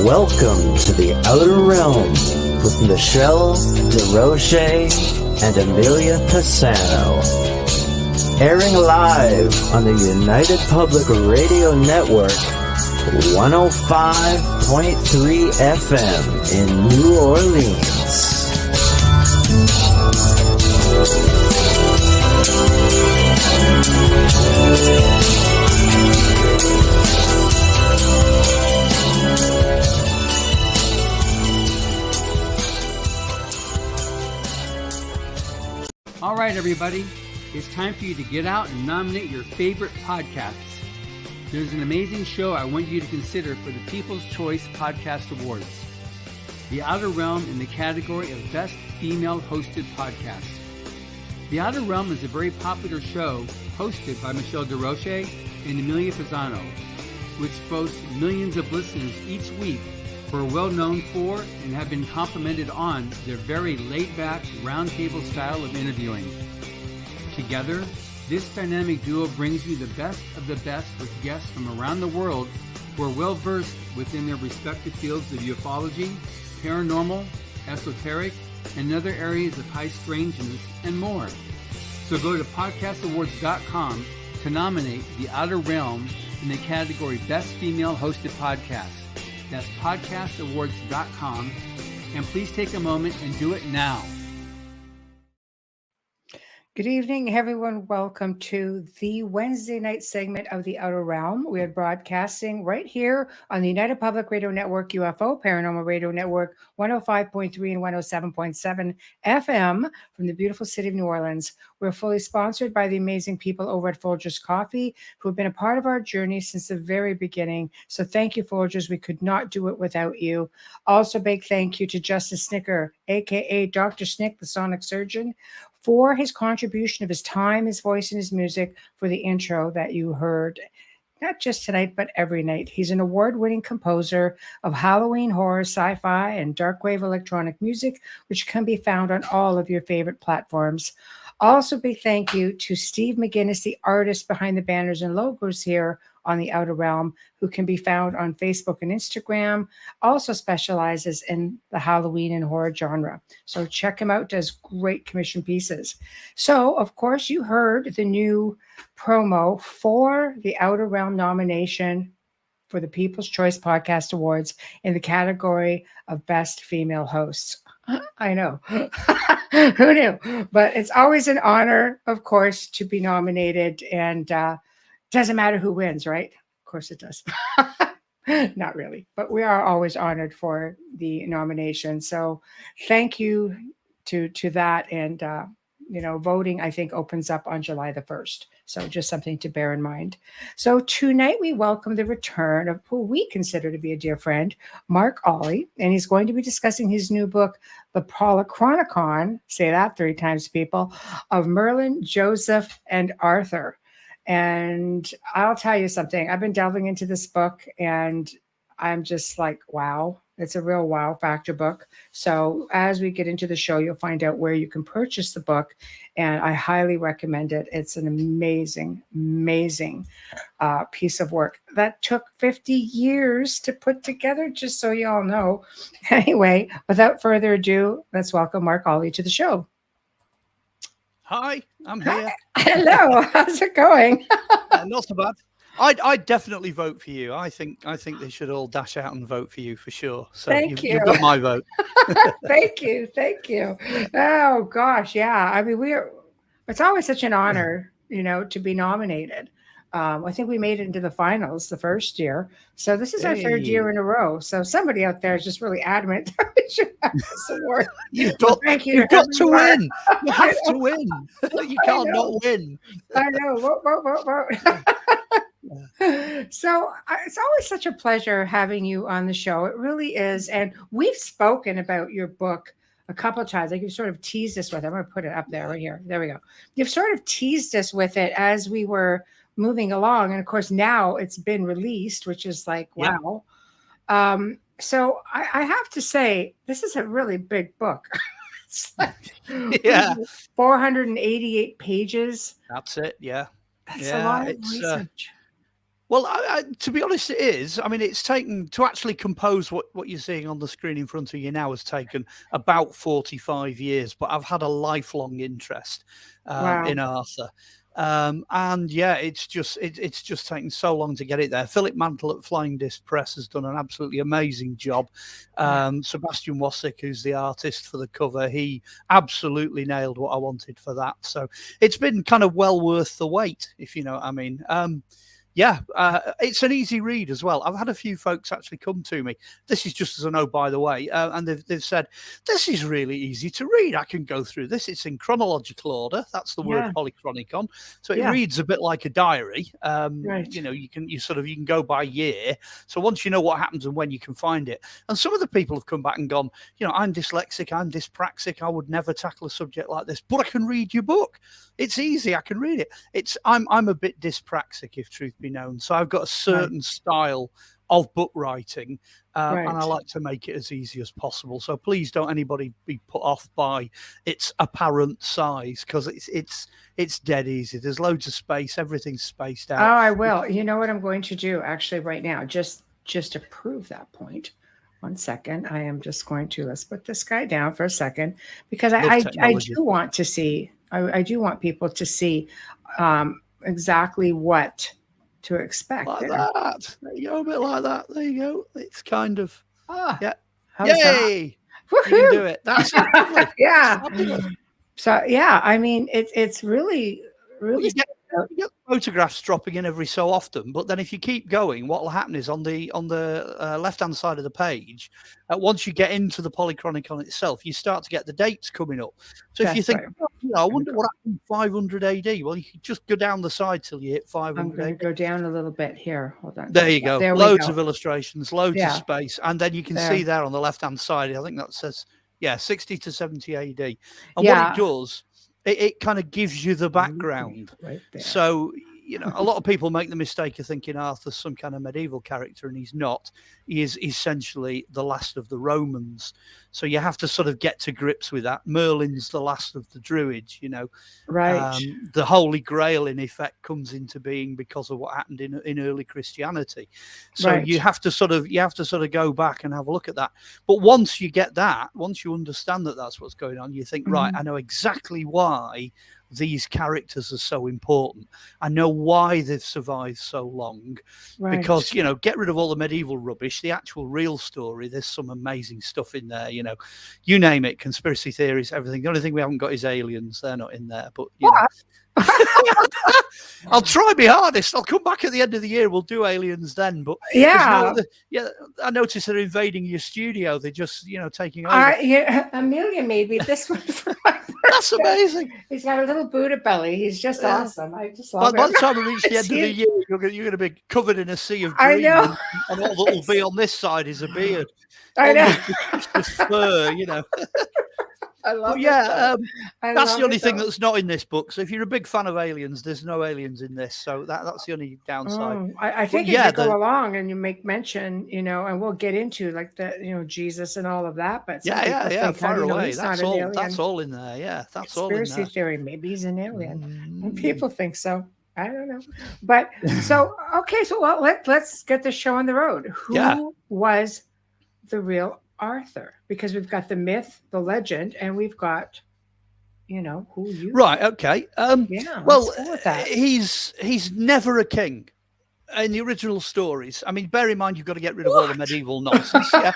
Welcome to the Outer Realm with Michelle Desrochers and Amelia Pisano. Airing live on the United Public Radio Network, 105.3 FM in New Orleans. All right, everybody, it's time for you to get out and nominate your favorite podcasts. There's an amazing show I want you to consider for the People's Choice Podcast Awards. The Outer Realm in the category of Best Female Hosted Podcast. The Outer Realm is a very popular show hosted by Michelle Desrochers and Amelia Pisano, which boasts millions of listeners each week who are well known for and have been complimented on their very laid-back, roundtable style of interviewing. Together, this dynamic duo brings you the best of the best with guests from around the world who are well-versed within their respective fields of ufology, paranormal, esoteric, and other areas of high strangeness, and more. So go to podcastawards.com to nominate The Outer Realm in the category Best Female Hosted Podcast. That's podcastawards.com, and please take a moment and do it now. Good evening, everyone. Welcome to the Wednesday night segment of The Outer Realm. We are broadcasting right here on the United Public Radio Network, UFO Paranormal Radio Network, 105.3 and 107.7 FM from the beautiful city of New Orleans. We're fully sponsored by the amazing people over at Folgers Coffee, who have been a part of our journey since the very beginning. So thank you, Folgers. We could not do it without you. Also, big thank you to Justin Snicker, a.k.a. Dr. Snick, the sonic surgeon, for his contribution of his time, his voice, and his music for the intro that you heard, not just tonight, but every night. He's an award-winning composer of Halloween horror, sci-fi, and dark wave electronic music, which can be found on all of your favorite platforms. Also, big thank you to Steve McGinnis, the artist behind the banners and logos here on the Outer Realm, who can be found on Facebook and Instagram, also specializes in the Halloween and horror genre. So check him out, does great commission pieces. So, of course, you heard the new promo for the Outer Realm nomination for the People's Choice Podcast Awards in the category of Best Female Hosts. I know. Who knew? But it's always an honor, of course, to be nominated, and doesn't matter who wins, right? Of course it does. Not really, but we are always honored for the nomination. So thank you to that. And, voting, I think, opens up on July the 1st. So just something to bear in mind. So tonight we welcome the return of who we consider to be a dear friend, Mark Olly, and he's going to be discussing his new book, The Polychronicon, say that 3 times, people, of Merlin, Joseph, and Arthur. And I'll tell you something, I've been delving into this book and I'm just like, wow, it's a real wow factor book. So as we get into the show, you'll find out where you can purchase the book. And I highly recommend it. It's an amazing, amazing piece of work that took 50 years to put together, just so you all know. Anyway, without further ado, let's welcome Mark Olly to the show. Hi, I'm here. Hello, how's it going? Not so bad. I'd definitely vote for you. I think they should all dash out and vote for you for sure. So Thank you. You've got my vote. Thank you. Oh gosh, yeah. I mean, it's always such an honor, to be nominated. I think we made it into the finals the first year. So this is our 3rd year in a row. So somebody out there is just really adamant that we should have this award. You've got to win. You have to win. You can't not win. I know. Vote. So it's always such a pleasure having you on the show. It really is. And we've spoken about your book a couple of times. Like you've sort of teased us with it. I'm going to put it up there right here. There we go. You've sort of teased us with it as we were moving along. And of course, now it's been released, which is like, wow. So I have to say, this is a really big book. It's like 488 pages. That's it. Yeah. That's a lot of research. Well, to be honest, it is. I mean, it's taken to actually compose what you're seeing on the screen in front of you now has taken about 45 years, but I've had a lifelong interest Wow. in Arthur. And yeah, it's just taken so long to get it there. Philip Mantle at Flying Disc Press has done an absolutely amazing job. Sebastian Wasick, who's the artist for the cover, he absolutely nailed what I wanted for that. So it's been kind of well worth the wait, if you know what I mean. Yeah, it's an easy read as well. I've had a few folks actually come to me. This is just as a note, by the way, and they've said, this is really easy to read. I can go through this. It's in chronological order. That's the word Polychronicon. So it reads a bit like a diary. You know, you can go by year. So once you know what happens and when you can find it. And some of the people have come back and gone, you know, I'm dyslexic, I'm dyspraxic. I would never tackle a subject like this, but I can read your book. It's easy. I can read it. I'm a bit dyspraxic, if truth be known. So I've got a certain style of book writing, and I like to make it as easy as possible. So please don't anybody be put off by its apparent size, because it's dead easy. There's loads of space. Everything's spaced out. Oh, I will. You know what I'm going to do actually right now, just to prove that point. 1 second. I am just going to, let's put this guy down for a second, because I do want to see. I do want people to see exactly what to expect. Like that. There you go, a bit like that. There you go. It's kind of, yeah. Yay! You can do it. That's lovely. Yeah. So, yeah, I mean, it's really, really. You get photographs dropping in every so often, but then if you keep going, what will happen is on the left-hand side of the page, once you get into the Polychronicon itself, you start to get the dates coming up. So if you think, I wonder what happened 500 AD, well, you can just go down the side till you hit 500 I'm going to go down a little bit here. Hold on. There you go. Loads of illustrations, loads of space. And then you can see there on the left-hand side, I think that says, 60 to 70 AD. And what it does, it kind of gives you the background. Right there. So, you know, a lot of people make the mistake of thinking Arthur's some kind of medieval character, and he's not. He is essentially the last of the Romans. So you have to sort of get to grips with that. Merlin's the last of the Druids, you know. Right. The Holy Grail, in effect, comes into being because of what happened in early Christianity. So you have to sort of go back and have a look at that. But once you get that, once you understand that that's what's going on, you think, right, I know exactly why these characters are so important. I know why they've survived so long, because, you know, get rid of all the medieval rubbish, the actual real story, there's some amazing stuff in there, you know, you name it, conspiracy theories, everything. The only thing we haven't got is aliens. They're not in there, but you know. I'll try my hardest. I'll come back at the end of the year. We'll do aliens then. But I noticed they're invading your studio. They're just, you know, taking over. Amelia made me this one for my birthday. That's amazing. He's got a little Buddha belly. He's just awesome. I just love it. By the time we reach the end of the year, you're going to be covered in a sea of green. I know. And all that will be on this side is a beard. I know. Just fur, you know. I love it. That's the only thing that's not in this book. So if you're a big fan of aliens, there's no aliens in this. So that's the only downside. I think if you go along and you make mention, you know, and we'll get into like the, you know, Jesus and all of that. But far away. That's all in there. Yeah, that's all in there. Conspiracy theory. Maybe he's an alien. And people think so. I don't know. But so let's get the show on the road. Who was the real Arthur? Because we've got the myth, the legend, and we've got, you know, who you okay. He's never a king in the original stories. I mean, bear in mind, you've got to get rid of all the medieval nonsense. Get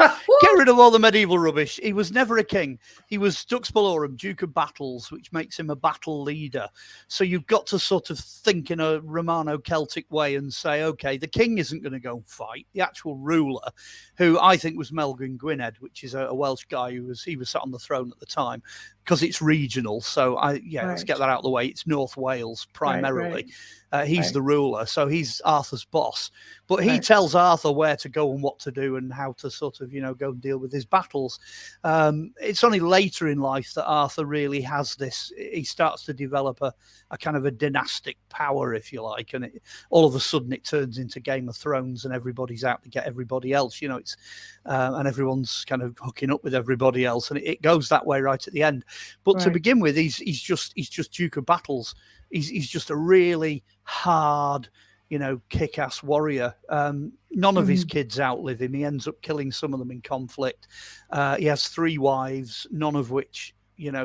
rid of all the medieval rubbish. He was never a king. He was Dux Bellorum, Duke of Battles, which makes him a battle leader. So you've got to sort of think in a Romano-Celtic way and say, okay, the king isn't going to go and fight. The actual ruler, who I think was Melvyn Gwynedd, which is a Welsh guy who was sat on the throne at the time, because it's regional. So let's get that out of the way. It's North Wales primarily. He's the ruler, so he's Arthur's boss. But he tells Arthur where to go and what to do and how to sort of, you know, go and deal with his battles. It's only later in life that Arthur really has this. He starts to develop a kind of a dynastic power, if you like, and all of a sudden it turns into Game of Thrones and everybody's out to get everybody else. You know, it's and everyone's kind of hooking up with everybody else, and it goes that way right at the end. But to begin with, he's just Duke of Battles. He's just a really hard, kick-ass warrior. None of his Mhm. kids outlive him. He ends up killing some of them in conflict. He has 3 wives, none of which,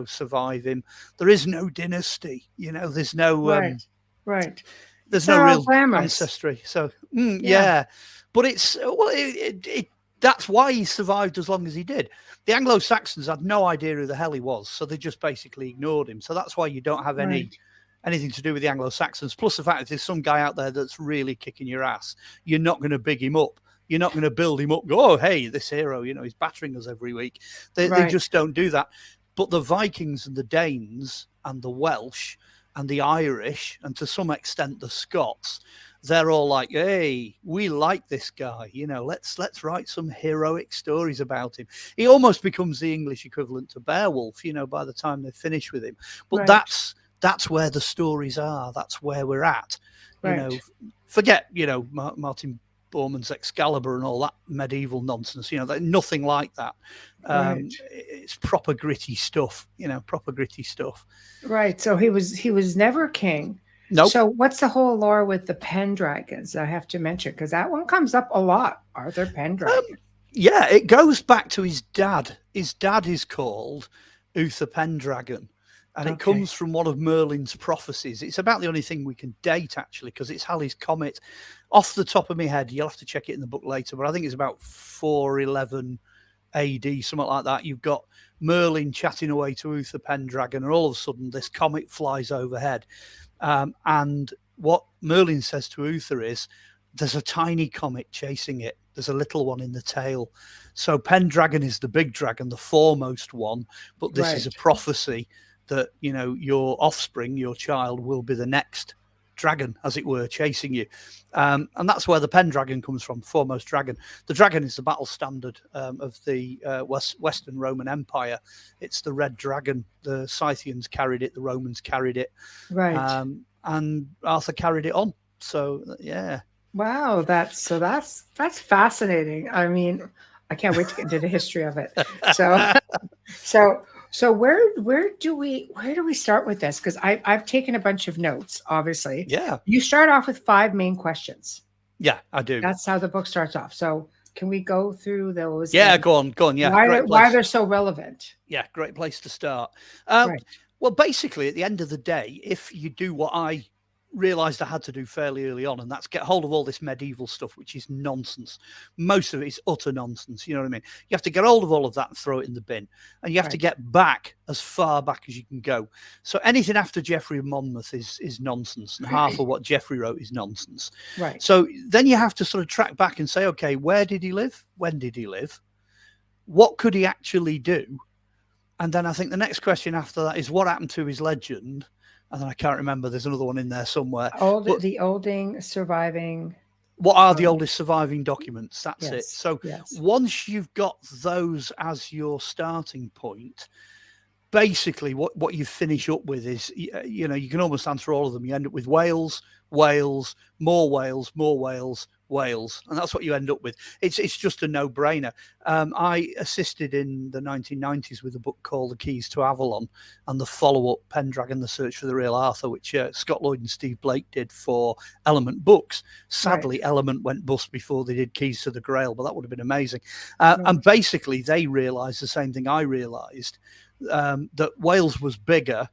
survive him. There is no dynasty, there's no Right. Right. there's It's no not all real glamorous. ancestry. So Yeah. yeah, but that's why he survived as long as he did. The Anglo-Saxons had no idea who the hell he was, so they just basically ignored him. So that's why you don't have Right. anything to do with the Anglo-Saxons. Plus the fact if there's some guy out there that's really kicking your ass, you're not going to big him up. You're not going to build him up. Go, oh, hey, this hero, he's battering us every week. They Right. just don't do that. But the Vikings and the Danes and the Welsh and the Irish and to some extent the Scots, they're all like, hey, we like this guy. Let's write some heroic stories about him. He almost becomes the English equivalent to Beowulf, by the time they finish with him. But Right. that's where the stories are. That's where we're at. Right. Forget, Martin Bormann's Excalibur and all that medieval nonsense. Nothing like that. Right. It's proper gritty stuff. Proper gritty stuff. Right. So he was never king. Nope. So what's the whole lore with the Pendragons? I have to mention because that one comes up a lot. Arthur Pendragon. Yeah, it goes back to his dad. His dad is called Uther Pendragon. And it comes from one of Merlin's prophecies. It's about the only thing we can date, actually, because it's Halley's Comet. Off the top of my head, you'll have to check it in the book later, but I think it's about 411 AD, something like that. You've got Merlin chatting away to Uther Pendragon, and all of a sudden this comet flies overhead. And what Merlin says to Uther is, there's a tiny comet chasing it. There's a little one in the tail. So Pendragon is the big dragon, the foremost one, but this is a prophecy that, your offspring, your child, will be the next dragon, as it were, chasing you. And that's where the Pendragon comes from, foremost dragon. The dragon is the battle standard of the Western Roman Empire. It's the red dragon. The Scythians carried it. The Romans carried it. Right. And Arthur carried it on. So, yeah. Wow. That's fascinating. I mean, I can't wait to get into the history of it. So where do we start with this? Because I've taken a bunch of notes, obviously. Yeah. You start off with 5 main questions. Yeah, I do. That's how the book starts off. So can we go through those? Yeah, go on. Yeah. Why they're so relevant? Yeah, great place to start. Right. Well, basically, at the end of the day, if you do what I realized I had to do fairly early on, and that's get hold of all this medieval stuff, which is nonsense. Most of it is utter nonsense. You know what I mean? You have to get hold of all of that and throw it in the bin, and you have to get back as far back as you can go. So anything after Geoffrey of Monmouth is nonsense, and half of what Geoffrey wrote is nonsense. Right. So then you have to sort of track back and say, okay, where did he live? When did he live? What could he actually do? And then I think the next question after that is, what happened to his legend? And then I can't remember. There's another one in there somewhere. The olding surviving. What are the oldest surviving documents? That's it. So yes. Once you've got those as your starting point, basically what you finish up with is, you can almost answer all of them. You end up with Wales, Wales, more Wales, more Wales, Wales, and that's what you end up with. It's just a no-brainer. I assisted in the 1990s with a book called The Keys to Avalon and the follow-up Pendragon, The Search for the Real Arthur, which Scott Lloyd and Steve Blake did for Element Books. Sadly, Element went bust before they did Keys to the Grail, but that would have been amazing. And basically, they realised the same thing I realised, that Wales was bigger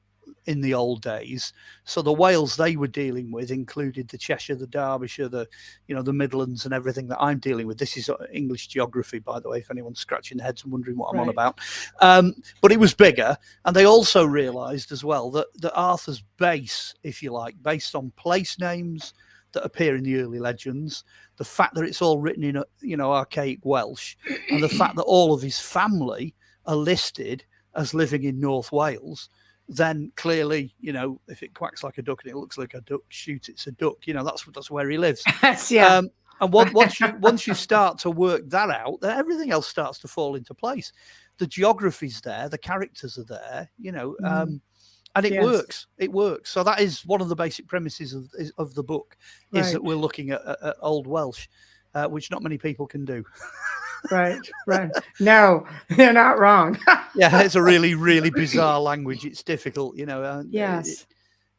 in the old days. So the Wales they were dealing with included the Cheshire, the Derbyshire, the Midlands and everything that I'm dealing with. This is English geography, by the way, if anyone's scratching their heads and wondering what I'm on about. But it was bigger. And they also realised as well that Arthur's base, if you like, based on place names that appear in the early legends, the fact that it's all written in, archaic Welsh, and the fact that all of his family are listed as living in North Wales, then clearly, if it quacks like a duck and it looks like a duck, shoot, it's a duck. That's where he lives. Yeah. And once you start to work that out, then everything else starts to fall into place. The geography's there, the characters are there, and it works. It works. So that is one of the basic premises of the book, is that we're looking at Old Welsh, which not many people can do. Right. No, they're not wrong. Yeah, it's a really, really bizarre language. It's difficult, Yes.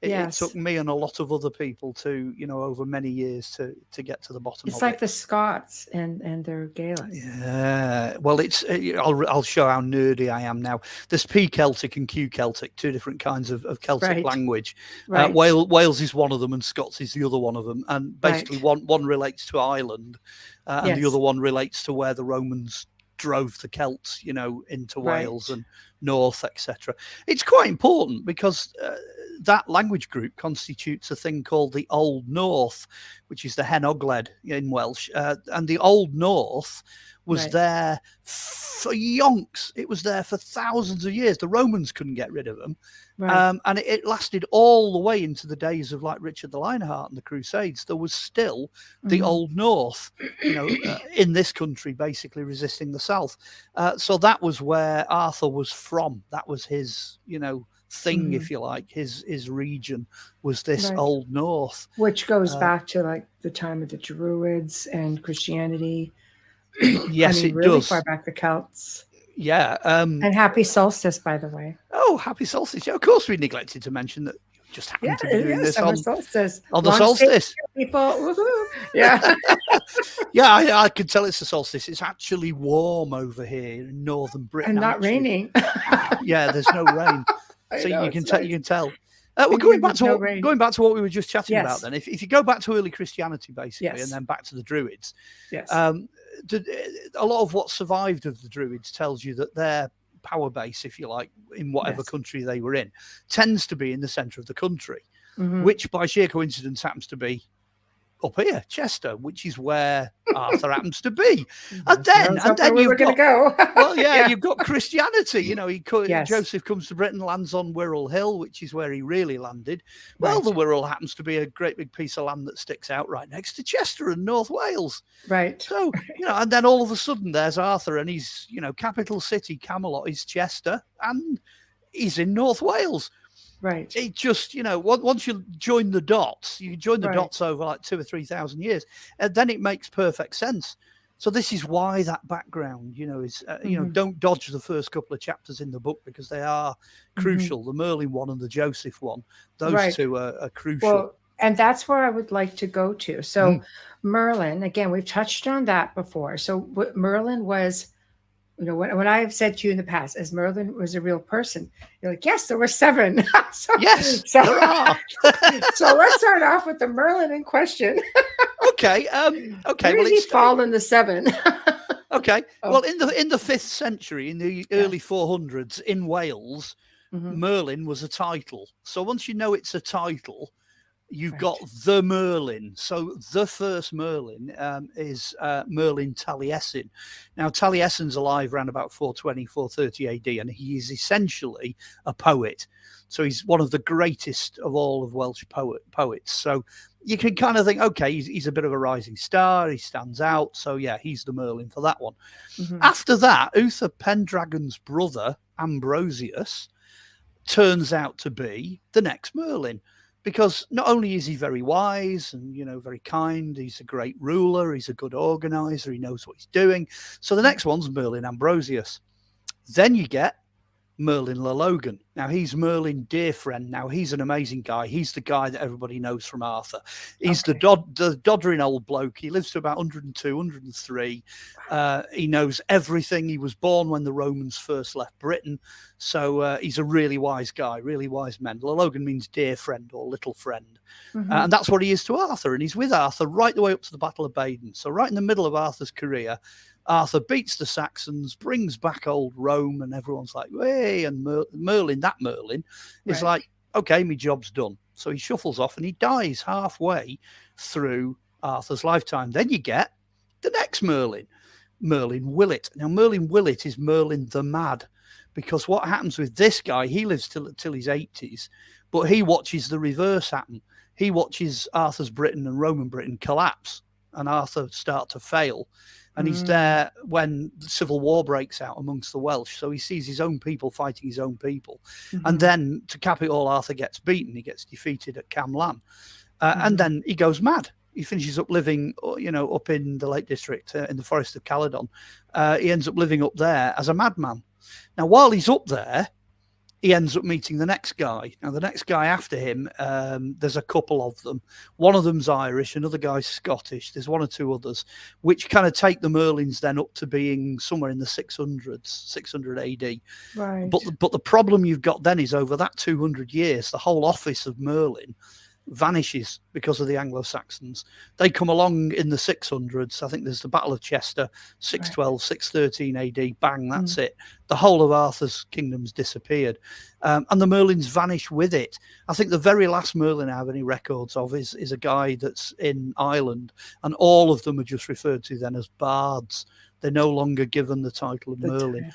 It took me and a lot of other people to, over many years to get to the bottom of it. It's like the Scots and their Gaelic. Yeah. Well, I'll show how nerdy I am now. There's P Celtic and Q Celtic, two different kinds of Celtic language. Right. Wales is one of them and Scots is the other one of them. And basically one relates to Ireland and the other one relates to where the Romans drove the Celts, into Wales and north, etc. It's quite important because that language group constitutes a thing called the Old North, which is the Hen Ogledd in Welsh. And the Old North was there for yonks. It was there for thousands of years. The Romans couldn't get rid of them. And it lasted all the way into the days of like Richard the Lionheart and the Crusades. There was still the Old North, in this country, basically resisting the South. So that was where Arthur was from. That was his, thing, if you like. His region was this Old North. Which goes back to like the time of the Druids and Christianity. Yes, it really does. Far back the Celts. Yeah. And happy solstice, by the way. Oh, happy solstice. Yeah, of course we neglected to mention that you just happened to be doing this on solstice. On the solstice. People, woohoo. Yeah. Yeah, I can tell it's the solstice. It's actually warm over here in northern Britain. And not raining. Yeah, there's no rain. So you can tell. We're going back to what we were just chatting about. Then, if you go back to early Christianity, basically, and then back to the Druids, a lot of what survived of the Druids tells you that their power base, if you like, in whatever country they were in, tends to be in the centre of the country, which by sheer coincidence happens to be up here, Chester, which is where Arthur happens to be. And then you've got, go. Well, you've got Christianity. Joseph comes to Britain, lands on Wirral Hill, which is where he really landed. Well, the Wirral happens to be a great big piece of land that sticks out right next to Chester and North Wales. Right. So, and then all of a sudden there's Arthur and his, capital city, Camelot, is Chester, and he's in North Wales. Right. It just, once you join the dots, dots over like 2,000 or 3,000 years, and then it makes perfect sense. So this is why that background, is, don't dodge the first couple of chapters in the book because they are crucial. The Merlin one and the Joseph one, those two are crucial. Well, and that's where I would like to go to. So Merlin, again, we've touched on that before. So what Merlin was, when I have said to you in the past, as Merlin was a real person, you're like, yes, there were 7. There are. So let's start off with the Merlin in question. Okay. Where did he fall in the 7? Okay. Well, in the 5th century, in the early 400s in Wales, Merlin was a title. So once you know it's a title, you've got the Merlin. So the first Merlin is Merlin Taliesin. Now, Taliesin's alive around about 420, 430 AD, and he is essentially a poet. So he's one of the greatest of all of Welsh poets. So you can kind of think, okay, he's a bit of a rising star. He stands out. So, yeah, he's the Merlin for that one. After that, Uther Pendragon's brother, Ambrosius, turns out to be the next Merlin. Because not only is he very wise and, very kind, he's a great ruler, he's a good organizer, he knows what he's doing. So the next one's Merlin Ambrosius. Then you get Merlin Lalogan. Now, he's Merlin dear friend. Now, he's an amazing guy. He's the guy that everybody knows from Arthur. He's the doddering old bloke. He lives to about 102, 103. He knows everything. He was born when the Romans first left Britain. So he's a really wise guy, really wise man. Lalogan means dear friend or little friend. And that's what he is to Arthur. And he's with Arthur right the way up to the Battle of Badon. So right in the middle of Arthur's career, Arthur beats the Saxons, brings back old Rome, and everyone's like, hey, and Merlin, is like, okay, my job's done. So he shuffles off and he dies halfway through Arthur's lifetime. Then you get the next Merlin, Merlin Willett. Now, Merlin Willett is Merlin the Mad, because what happens with this guy, he lives till his 80s, but he watches the reverse happen. He watches Arthur's Britain and Roman Britain collapse and Arthur start to fail. And he's there when the civil war breaks out amongst the Welsh. So he sees his own people fighting his own people. And then to cap it all, Arthur gets beaten. He gets defeated at Camlan. And then he goes mad. He finishes up living, up in the Lake District, in the Forest of Caledon. He ends up living up there as a madman. Now, while he's up there, he ends up meeting the next guy. Now, the next guy after him, there's a couple of them. One of them's Irish, another guy's Scottish. There's one or two others, which kind of take the Merlins then up to being somewhere in the 600s, 600 AD. Right. But the problem you've got then is over that 200 years, the whole office of Merlin vanishes because of the Anglo-Saxons. They come along in the 600s. I think there's the Battle of Chester, 612, 613 AD, bang, that's it. The whole of Arthur's kingdom's disappeared. And the Merlins vanish with it. I think the very last Merlin I have any records of is a guy that's in Ireland, and all of them are just referred to then as bards. They're no longer given the title of Merlin.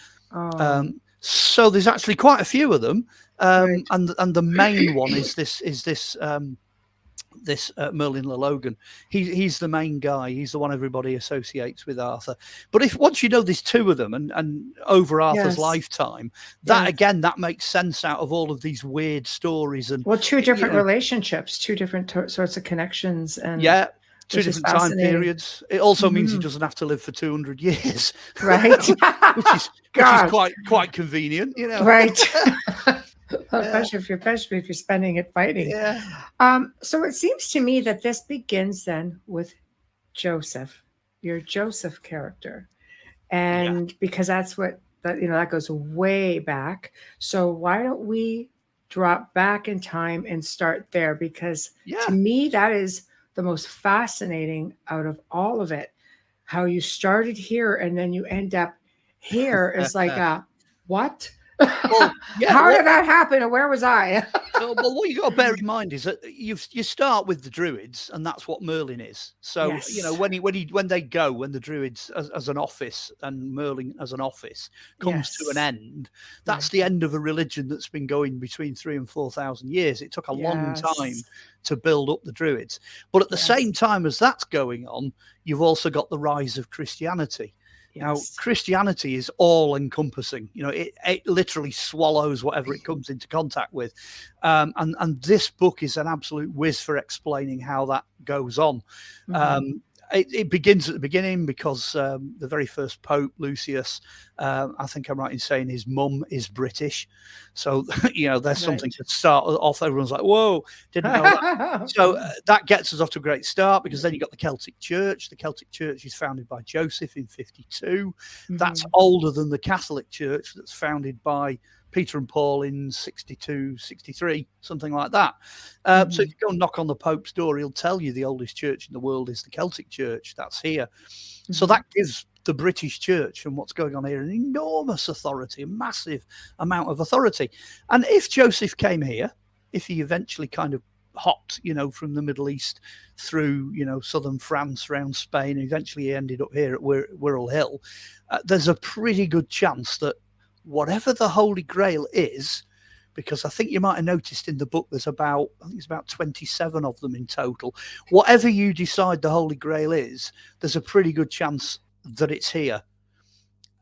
So there's actually quite a few of them. And the main one is this Merlin Le Logan. He's the main guy. He's the one everybody associates with Arthur. But if once you know there's two of them and over Arthur's lifetime, that again, that makes sense out of all of these weird stories. And two different relationships, two different sorts of connections. And two different time periods. It also means he doesn't have to live for 200 years. Right. which is quite convenient, you know. Right. Especially if you're spending it fighting. So it seems to me that this begins then with Joseph, your Joseph character, and because that's what that goes way back. So why don't we drop back in time and start there? Because to me that is the most fascinating out of all of it. How you started here and then you end up here is like what? Well, how did that happen and where was I? Well, what you got to bear in mind is that you start with the Druids, and that's what Merlin is. So you know when the Druids as an office and Merlin as an office comes to an end, that's the end of a religion that's been going between 3,000 and 4,000 years. It took a long time to build up the Druids, but at the same time as that's going on, you've also got the rise of Christianity. Now, Christianity is all-encompassing. You know, it literally swallows whatever it comes into contact with. And this book is an absolute whiz for explaining how that goes on. It begins at the beginning because the very first Pope, Lucius, I think I'm right in saying his mum is British. So, you know, there's something to start off. Everyone's like, whoa, didn't know that. So that gets us off to a great start, because then you've got the Celtic Church. The Celtic Church is founded by Joseph in 52. That's older than the Catholic Church that's founded by Peter and Paul in 62, 63, something like that. So if you go and knock on the Pope's door, he'll tell you the oldest church in the world is the Celtic Church. That's here. So that gives the British Church and what's going on here an enormous authority, a massive amount of authority. And if Joseph came here, if he eventually kind of hopped, you know, from the Middle East through, you know, southern France, around Spain, and eventually he ended up here at Wirral Hill, there's a pretty good chance that whatever the Holy Grail is, because I think you might have noticed in the book there's about 27 of them in total. Whatever you decide the Holy Grail is, there's a pretty good chance that it's here.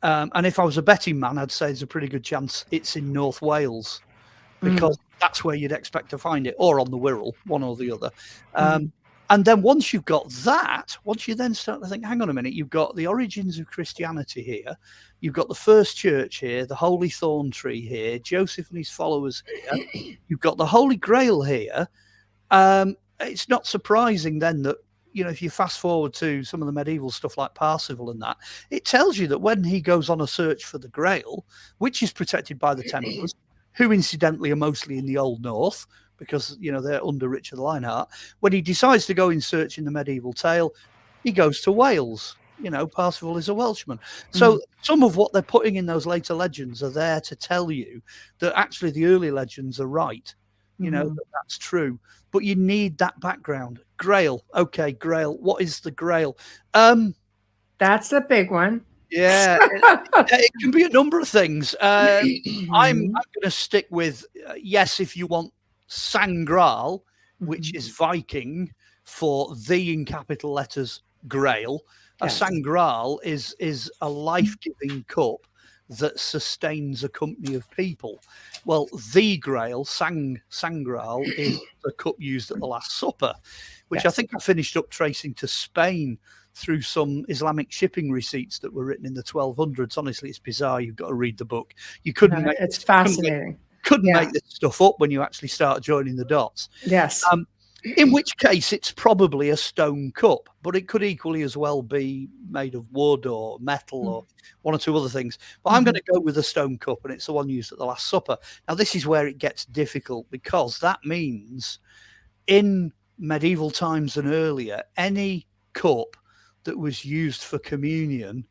And if I was a betting man, I'd say there's a pretty good chance it's in North Wales, because that's where you'd expect to find it, or on the Wirral, one or the other. And then once you've got that, once you then start to think, hang on a minute, you've got the origins of Christianity here, you've got the first church here, the Holy Thorn Tree here, Joseph and his followers here, you've got the Holy Grail here. It's not surprising then that, you know, if you fast forward to some of the medieval stuff like Parsifal and that, it tells you that when he goes on a search for the Grail, which is protected by the Templars, who incidentally are mostly in the Old North, because, you know, they're under Richard Lionheart. When he decides to go in search in the medieval tale, he goes to Wales. You know, Parsifal is a Welshman. So some of what they're putting in those later legends are there to tell you that actually the early legends are right. You know, that's true. But you need that background. Grail. Okay, Grail. What is the Grail? That's the big one. Yeah, it can be a number of things. I'm going to stick with, yes, if you want Sangral, which is Viking for the, in capital letters, Grail. A Sangral is a life-giving cup that sustains a company of people. Well, the Grail, Sangral, is the cup used at the Last Supper, which I think I finished up tracing to Spain through some Islamic shipping receipts that were written in the 1200s. Honestly, it's bizarre. You've got to read the book. You couldn't. It's fascinating. couldn't make this stuff up when you actually start joining the dots. Yes. In which case, it's probably a stone cup, but it could equally as well be made of wood or metal or one or two other things. But I'm going to go with a stone cup, and it's the one used at the Last Supper. Now, this is where it gets difficult, because that means in medieval times and earlier, any cup that was used for communion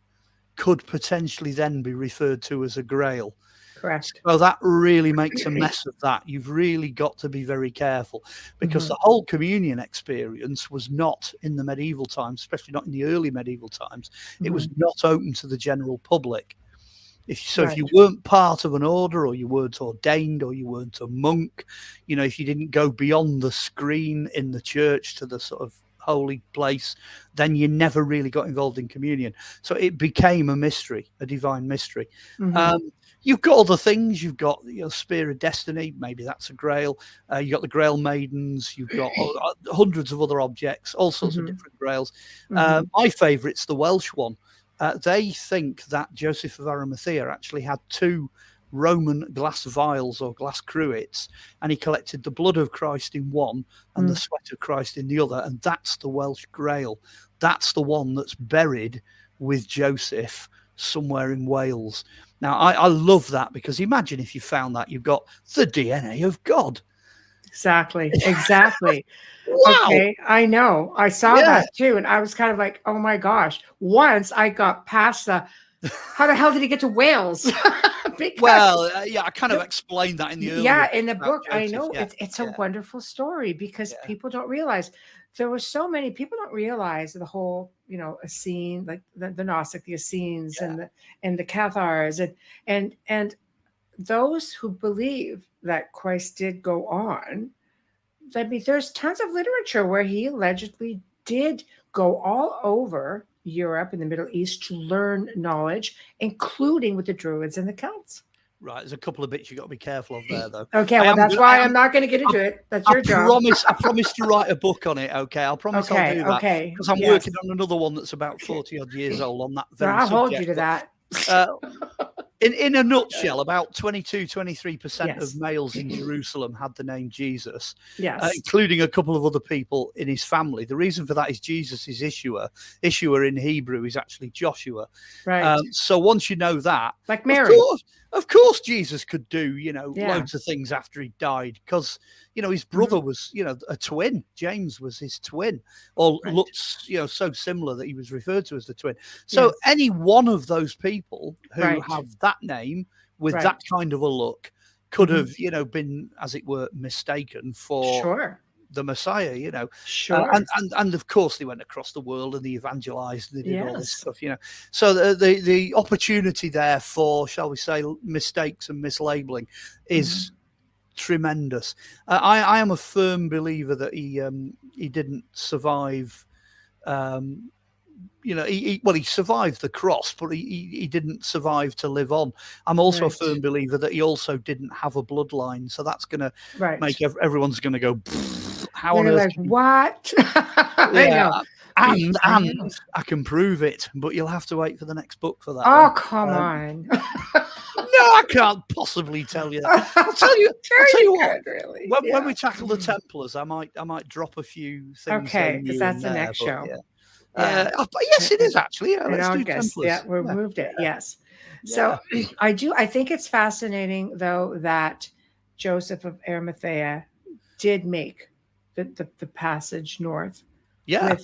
could potentially then be referred to as a grail. Correct. So that really makes a mess of that. You've really got to be very careful, because the whole communion experience was not in the medieval times, especially not in the early medieval times. It was not open to the general public. If you weren't part of an order, or you weren't ordained, or you weren't a monk, if you didn't go beyond the screen in the church to the sort of holy place, then you never really got involved in communion. So it became a mystery, a divine mystery. You've got other things. You've got Spear of Destiny. Maybe that's a grail. You've got the Grail Maidens. You've got hundreds of other objects, all sorts of different grails. My favourite's the Welsh one. They think that Joseph of Arimathea actually had 2 Roman glass vials or glass cruets, and he collected the blood of Christ in one and the sweat of Christ in the other, and that's the Welsh Grail. That's the one that's buried with Joseph somewhere in Wales. Now, I love that, because imagine if you found that, you've got the DNA of God. Exactly. Wow. Okay, I know. I saw that too, and I was kind of like, oh my gosh. Once I got past how the hell did he get to Wales? I kind of explained that in the earlier in the book. Joseph. I know it's a wonderful story, because people don't realize there were so many people don't realize the whole, Essene, like the Gnostic, the Essenes, and the Cathars, and those who believe that Christ did go on. I mean, there's tons of literature where he allegedly did go all over Europe and the Middle East to learn knowledge, including with the Druids and the Celts. Right, there's a couple of bits you've got to be careful of there, though. Okay, well, that's why I'm not going to get into it. That's your job. I promise to write a book on it, okay? I'll promise I'll do that. Okay, because I'm working on another one that's about 40-odd years old on that very I'll subject. hold you to that. In a nutshell, about 23% of males in Jerusalem had the name Jesus, including a couple of other people in his family. The reason for that is Jesus is Ishua. Ishua in Hebrew is actually Joshua. Right. So once you know that, like Mary, of course Jesus could do, loads of things after he died, because, his brother was, a twin. James was his twin, or looked, so similar that he was referred to as the twin. So any one of those people who have that name with that kind of a look could have, been, as it were, mistaken for the Messiah, and of course they went across the world and they evangelized and they did all this stuff, So the opportunity there for, shall we say, mistakes and mislabeling is tremendous. I am a firm believer that he didn't survive. He survived the cross, but he didn't survive to live on. I'm also a firm believer that he also didn't have a bloodline, so that's going to make everyone's going to go, how on earth? Like, what? I know. And I can prove it, but you'll have to wait for the next book for that. Oh, come on. No, I can't possibly tell you that. I'll tell you what. Really. When we tackle the Templars, I might drop a few things. Okay, because that's the next show. Yes, it is actually. Yeah, let's do Templars. Yeah, we moved it. Yes. So I think it's fascinating, though, that Joseph of Arimathea did make the passage north. Yeah.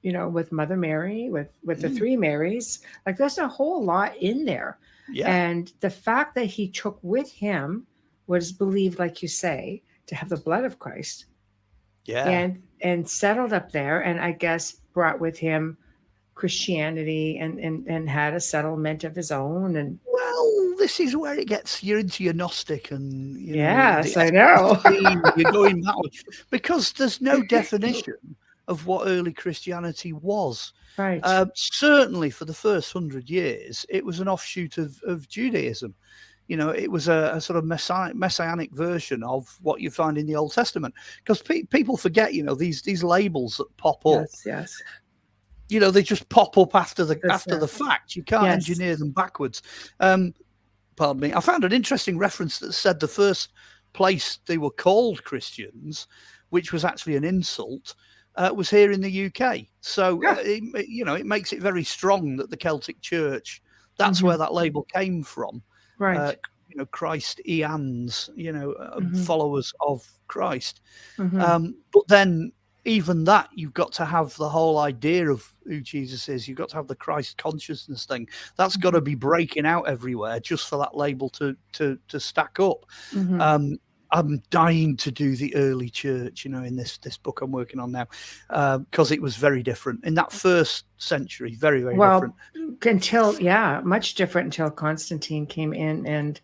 With Mother Mary, with the 3 Marys. Like, there's a whole lot in there. Yeah. And the fact that he took with him was believed, like you say, to have the blood of Christ. Yeah. And settled up there, and I guess brought with him Christianity and had a settlement of his own. And this is where it gets you into your Gnostic and I know. You're going that way, because there's no definition of what early Christianity was. Right. Certainly for the first 100 years, it was an offshoot of Judaism. It was a sort of messianic version of what you find in the Old Testament. Because people forget, these labels that pop up. Yes. They just pop up after the fact. You can't engineer them backwards. pardon me, I found an interesting reference that said the first place they were called Christians, which was actually an insult, was here in the UK. So, it makes it very strong that the Celtic Church, that's where that label came from. Right. Christians, followers of Christ. Mm-hmm. But then even that, you've got to have the whole idea of who Jesus is. You've got to have the Christ consciousness thing. That's got to be breaking out everywhere just for that label to stack up. Mm-hmm. I'm dying to do the early church, in this book I'm working on now, because it was very different in that first century. Very, very different. Much different until Constantine came in and.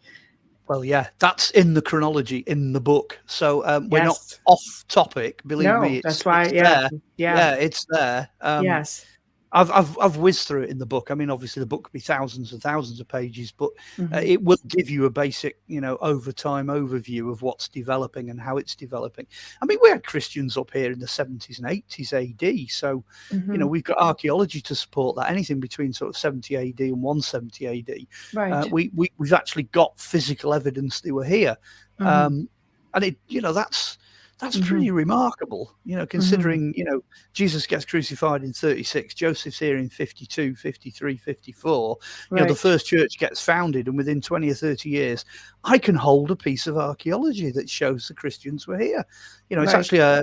Well, yeah, that's in the chronology in the book. So we're not off topic. Believe me, that's why. It's there. Yeah, it's there. Yes. I've whizzed through it in the book. I mean, obviously the book could be thousands and thousands of pages, but it will give you a basic, over time overview of what's developing and how it's developing. I mean, we had Christians up here in the 70s and 80s AD. So, we've got archaeology to support that. Anything between sort of 70 AD and 170 AD. Right. We've actually got physical evidence they were here. And it, that's pretty remarkable, considering, Jesus gets crucified in 36, Joseph's here in 52, 53, 54. The first church gets founded, and within 20 or 30 years, I can hold a piece of archaeology that shows the Christians were here. It's actually a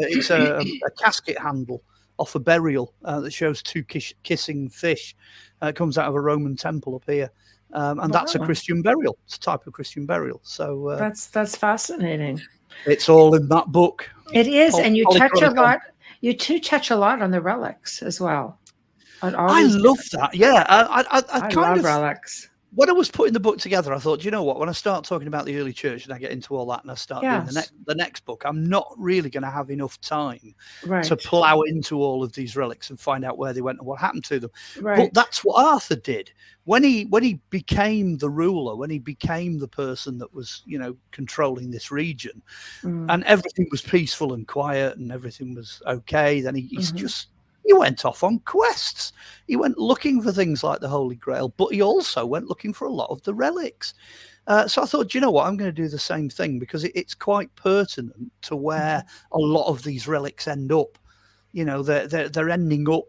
casket handle off a burial that shows two kissing fish. It comes out of a Roman temple up here. And that's a Christian burial. It's a type of Christian burial. So that's fascinating. It's all in that book. It is, and you touch a lot. You touch a lot on the relics as well. I love that. Yeah, I love relics. When I was putting the book together, I thought, you know what? When I start talking about the early church and I get into all that, and I start doing the next book, I'm not really going to have enough time to plow into all of these relics and find out where they went and what happened to them. But that's what Arthur did when he became the ruler, when he became the person that was, controlling this region, and everything was peaceful and quiet and everything was okay. Then he went off on quests. He went looking for things like the Holy Grail, but he also went looking for a lot of the relics. So I thought, you know what, I'm going to do the same thing because it's quite pertinent to where a lot of these relics end up. They're ending up.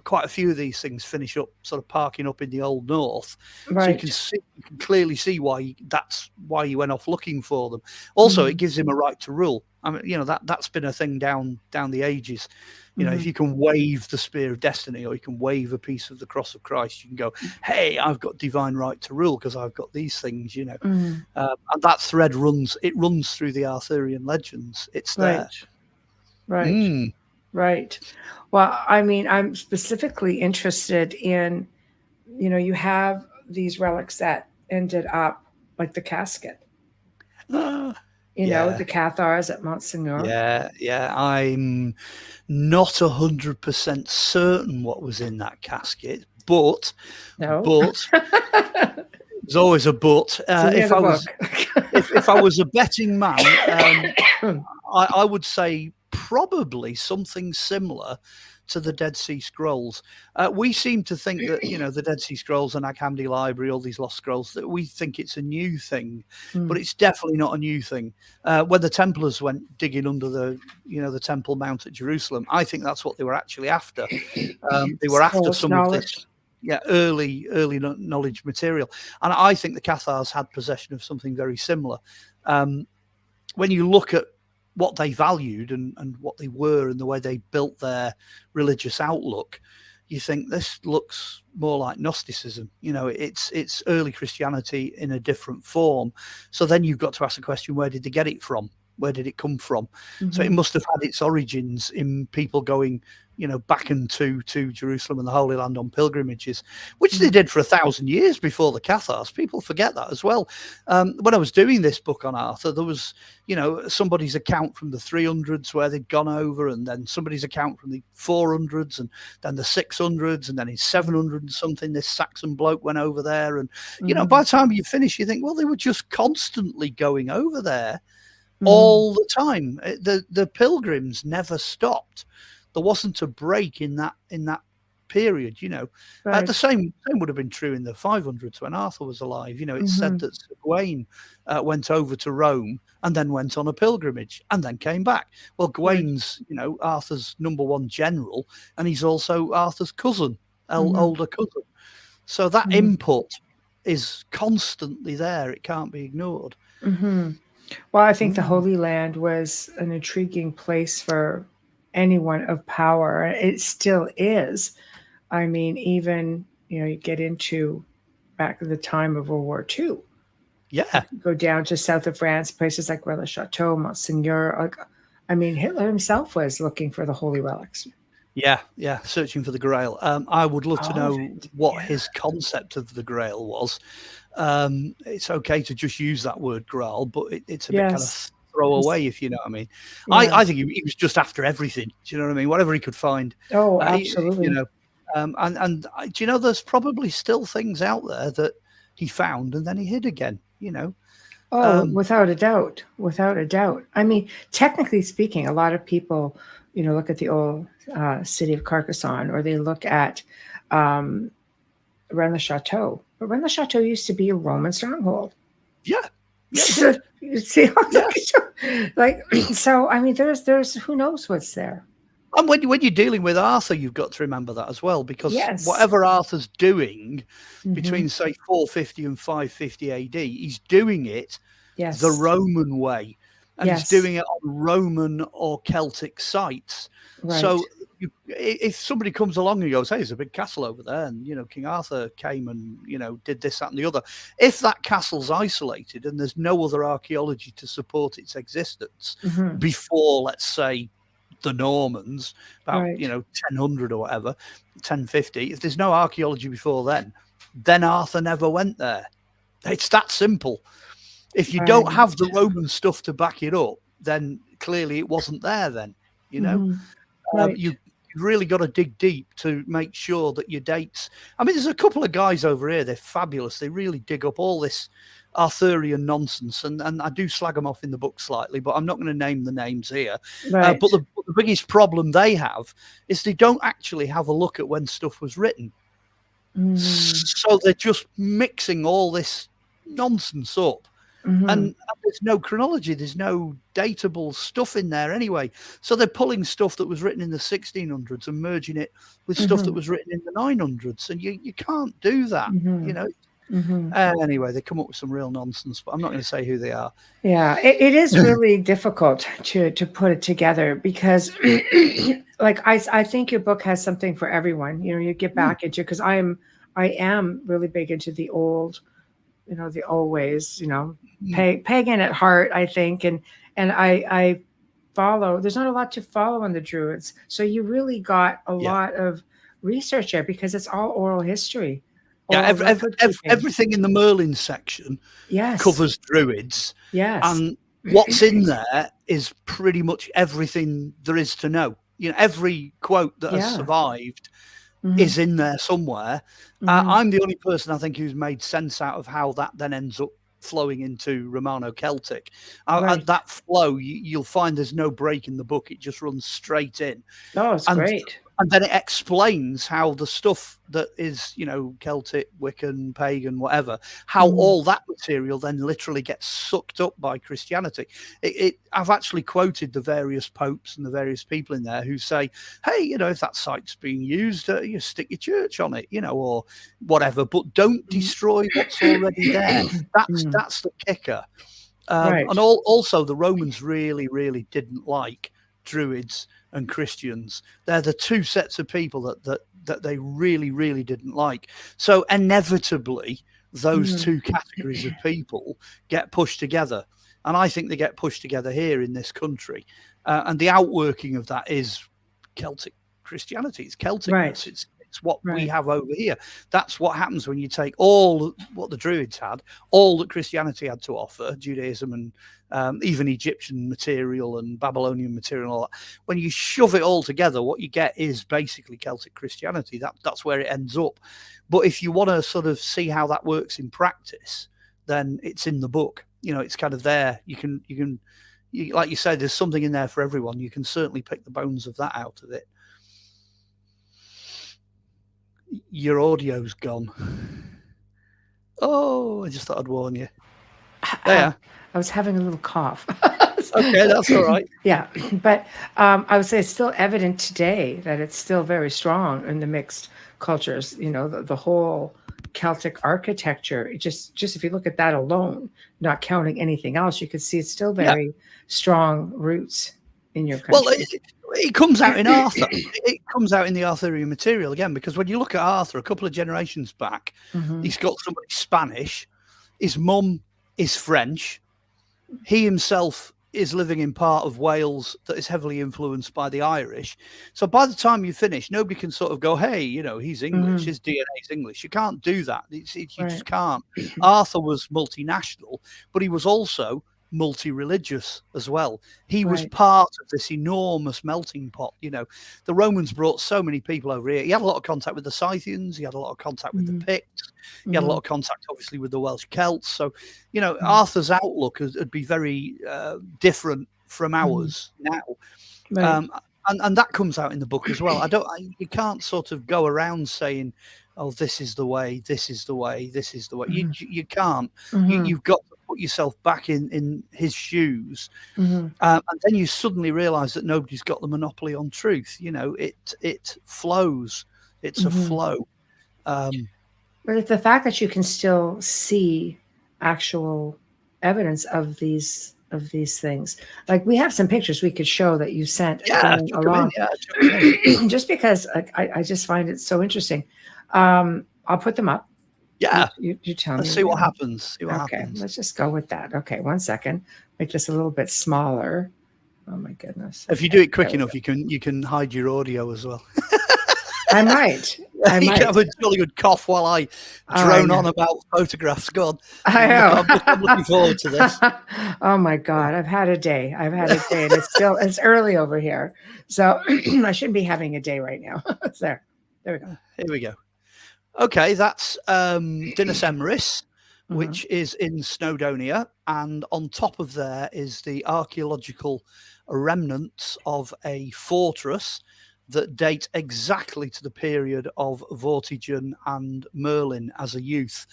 Quite a few of these things finish up sort of parking up in the Old North. Right. So you can clearly see why he went off looking for them. Also, it gives him a right to rule. I mean, that's been a thing down the ages. If you can wave the spear of destiny or you can wave a piece of the cross of Christ, you can go, hey, I've got divine right to rule because I've got these things, and that thread runs through the Arthurian legends. It's there. Right. Right. Well, I mean, I'm specifically interested in, you have these relics that ended up like the casket. The Cathars at Monsignor. Yeah. I'm not 100% certain what was in that casket, but there's always a but. If I was a betting man, I would say probably something similar to the Dead Sea Scrolls. We seem to think that, the Dead Sea Scrolls and Nag Hammadi Library, all these lost scrolls, that we think it's a new thing, but it's definitely not a new thing. When the Templars went digging under the Temple Mount at Jerusalem, I think that's what they were actually after. They were after some knowledge. Early knowledge material. And I think the Cathars had possession of something very similar. When you look at what they valued and what they were and the way they built their religious outlook, you think this looks more like Gnosticism. It's early Christianity in a different form. So then you've got to ask the question, where did they get it from? Where did it come from? So it must have had its origins in people going, back into Jerusalem and the Holy Land on pilgrimages, which they did for 1,000 years before the Cathars. People forget that as well. When I was doing this book on Arthur, there was, somebody's account from the 300s where they'd gone over, and then somebody's account from the 400s, and then the 600s, and then in 700 and something, this Saxon bloke went over there. And, by the time you finish, you think, well, they were just constantly going over there all the time. The pilgrims never stopped. There wasn't a break in that period, you know. Right. The same would have been true in the 500s when Arthur was alive. You know, it's said that Sir Gawain went over to Rome and then went on a pilgrimage and then came back. Well, Gawain's, you know, Arthur's #1 general, and he's also Arthur's cousin, older cousin. So that input is constantly there. It can't be ignored. Well, I think the Holy Land was an intriguing place for anyone of power. It still is. I mean, even, you know, you get into back at the time of World War II. Yeah. Go down to south of France, places like Chateau, Monseigneur. Like, I mean, Hitler himself was looking for the holy relics. Yeah, searching for the Grail. I would love to know what his concept of the Grail was. It's okay to just use that word Grail, but it's a bit kind of throwaway, if you know what I mean. I think he was just after everything. Do you know what I mean? Whatever he could find. Oh, absolutely. You know, and do you know there's probably still things out there that he found and then he hid again. You know. Oh, without a doubt, without a doubt. I mean, technically speaking, a lot of people, you know, look at the old city of Carcassonne, or they look at Rennes-le-Château. But Rennes-le-Château used to be a Roman stronghold. Yeah. So, you see, like, so I mean, there's who knows what's there. And when you're dealing with Arthur, you've got to remember that as well, because whatever Arthur's doing between, say, 450 and 550 AD, he's doing it the Roman way. And he's doing it on Roman or Celtic sites. Right. So if somebody comes along and goes, hey, there's a big castle over there, and, you know, King Arthur came and, you know, did this, that, and the other. If that castle's isolated and there's no other archaeology to support its existence before, let's say, the Normans, about, you know, 1000 or whatever, 1050, if there's no archaeology before then Arthur never went there. It's that simple. If you don't have the Roman stuff to back it up, then clearly it wasn't there then, you know. You've really got to dig deep to make sure that your dates... I mean, there's a couple of guys over here, they're fabulous. They really dig up all this Arthurian nonsense, and I do slag them off in the book slightly, but I'm not going to name the names here. But the biggest problem they have is they don't actually have a look at when stuff was written. So they're just mixing all this nonsense up. And there's no chronology, there's no datable stuff in there anyway. So they're pulling stuff that was written in the 1600s and merging it with stuff that was written in the 900s, and you can't do that, you know. Anyway, they come up with some real nonsense, but I'm not going to say who they are. Yeah, it is really difficult to put it together, because like I think your book has something for everyone. You know, you get back into, because I am really big into the old, you know, the old ways, you know, pagan at heart, I think. And I follow, there's not a lot to follow on the Druids. So you really got a lot of research there, because it's all oral history. Yeah, everything in the Merlin section covers Druids. Yes. And what's in there is pretty much everything there is to know. You know, every quote that has survived is in there somewhere. I'm the only person, I think, who's made sense out of how that then ends up flowing into Romano-Celtic. That flow, you'll find there's no break in the book. It just runs straight in. Oh, it's great. And then it explains how the stuff that is, you know, Celtic, Wiccan, pagan, whatever, how all that material then literally gets sucked up by Christianity. I've actually quoted the various popes and the various people in there who say, hey, you know, if that site's being used, you stick your church on it, you know, or whatever, but don't destroy what's already there. That's the kicker. And also the Romans really, really didn't like Druids and Christians. They're the two sets of people that they really, really didn't like. So inevitably, those two categories of people get pushed together. And I think they get pushed together here in this country. And the outworking of that is Celtic Christianity. It's Celticness. It's what we have over here. That's what happens when you take all what the Druids had, all that Christianity had to offer, Judaism and even Egyptian material and Babylonian material and all that. When you shove it all together, what you get is basically Celtic Christianity. That's where it ends up. But if you want to sort of see how that works in practice, then it's in the book. You know, it's kind of there. You can, like you said, there's something in there for everyone. You can certainly pick the bones of that out of it. Your audio's gone. Oh, I just thought I'd warn you. There. I was having a little cough. Okay, that's all right. Yeah, but I would say it's still evident today that it's still very strong in the mixed cultures. You know, the whole Celtic architecture. Just if you look at that alone, not counting anything else, you could see it's still very strong roots in your country. Well, it comes out in Arthur. It comes out in the Arthurian material again, because when you look at Arthur, a couple of generations back, he's got somebody Spanish. His mum is French. He himself is living in part of Wales that is heavily influenced by the Irish. So by the time you finish, nobody can sort of go, hey, you know, he's English, his DNA is English. You can't do that. You just can't. Arthur was multinational, but he was also multi-religious as well. He was part of this enormous melting pot. You know, the Romans brought so many people over here. He had a lot of contact with the Scythians. He had a lot of contact with the Picts. He had a lot of contact, obviously, with the Welsh Celts. So, you know, Arthur's outlook would be very different from ours now. And that comes out in the book as well. You can't sort of go around saying, oh, this is the way, this is the way, this is the way. You can't. You've got to put yourself back in his shoes. And then you suddenly realize that nobody's got the monopoly on truth. You know, it flows. It's a flow. But it's the fact that you can still see actual evidence of these things. Like, we have some pictures we could show that you sent along. Just because I just find it so interesting. I'll put them up. Yeah. You tell me. Let's see what happens. Happens. Let's just go with that. Okay, 1 second. Make this a little bit smaller. Oh my goodness. If you do it quick enough, you can hide your audio as well. I might. You can have a jolly good cough while I drone on about photographs. Go on. I know. I'm looking forward to this. Oh my God. I've had a day. And it's early over here. So I shouldn't be having a day right now. There we go. Here we go. Okay, that's Dinas Emrys, which is in Snowdonia, and on top of there is the archaeological remnants of a fortress that date exactly to the period of Vortigern and Merlin as a youth.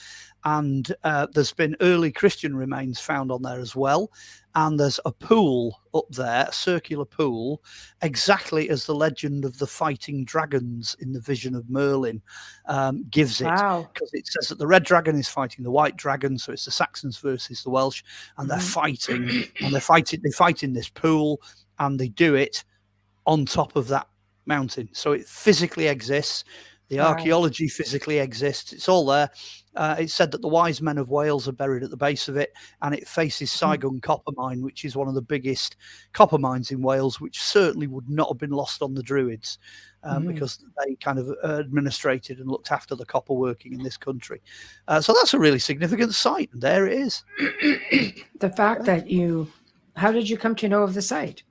And there's been early Christian remains found on there as well. And there's a pool up there, a circular pool, exactly as the legend of the fighting dragons in the vision of Merlin gives it. Because it says that the red dragon is fighting the white dragon, so it's the Saxons versus the Welsh, and they're fighting, and they fight in this pool, and they do it on top of that mountain. So it physically exists. The archaeology physically exists. It's all there. It's said that the wise men of Wales are buried at the base of it, and it faces Saigon copper mine, which is one of the biggest copper mines in Wales, which certainly would not have been lost on the Druids because they kind of administrated and looked after the copper working in this country. So that's a really significant site, and there it is. The fact that how did you come to know of the site?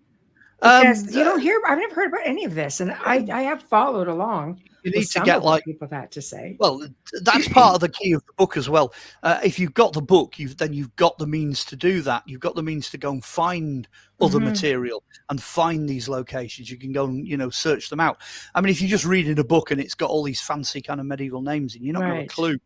Because you don't hear, I've never heard about any of this, and I have followed along. You need to get what people have had to say. Well, that's part of the key of the book as well. If you've got the book, then you've got the means to do that. You've got the means to go and find other material and find these locations. You can go and search them out. I mean, if you just read in a book and it's got all these fancy kind of medieval names in, you're not going to have a clue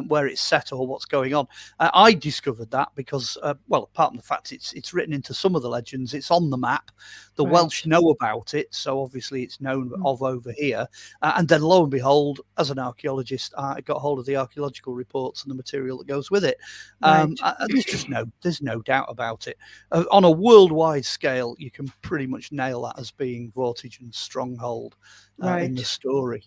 where it's set or what's going on. I discovered that because, apart from the fact it's written into some of the legends, it's on the map. The Welsh know about it, so obviously it's known of over here. And then lo and behold, as an archaeologist, I got hold of the archaeological reports and the material that goes with it. There's no doubt about it. On a worldwide scale, you can pretty much nail that as being Vortigern's stronghold in the story.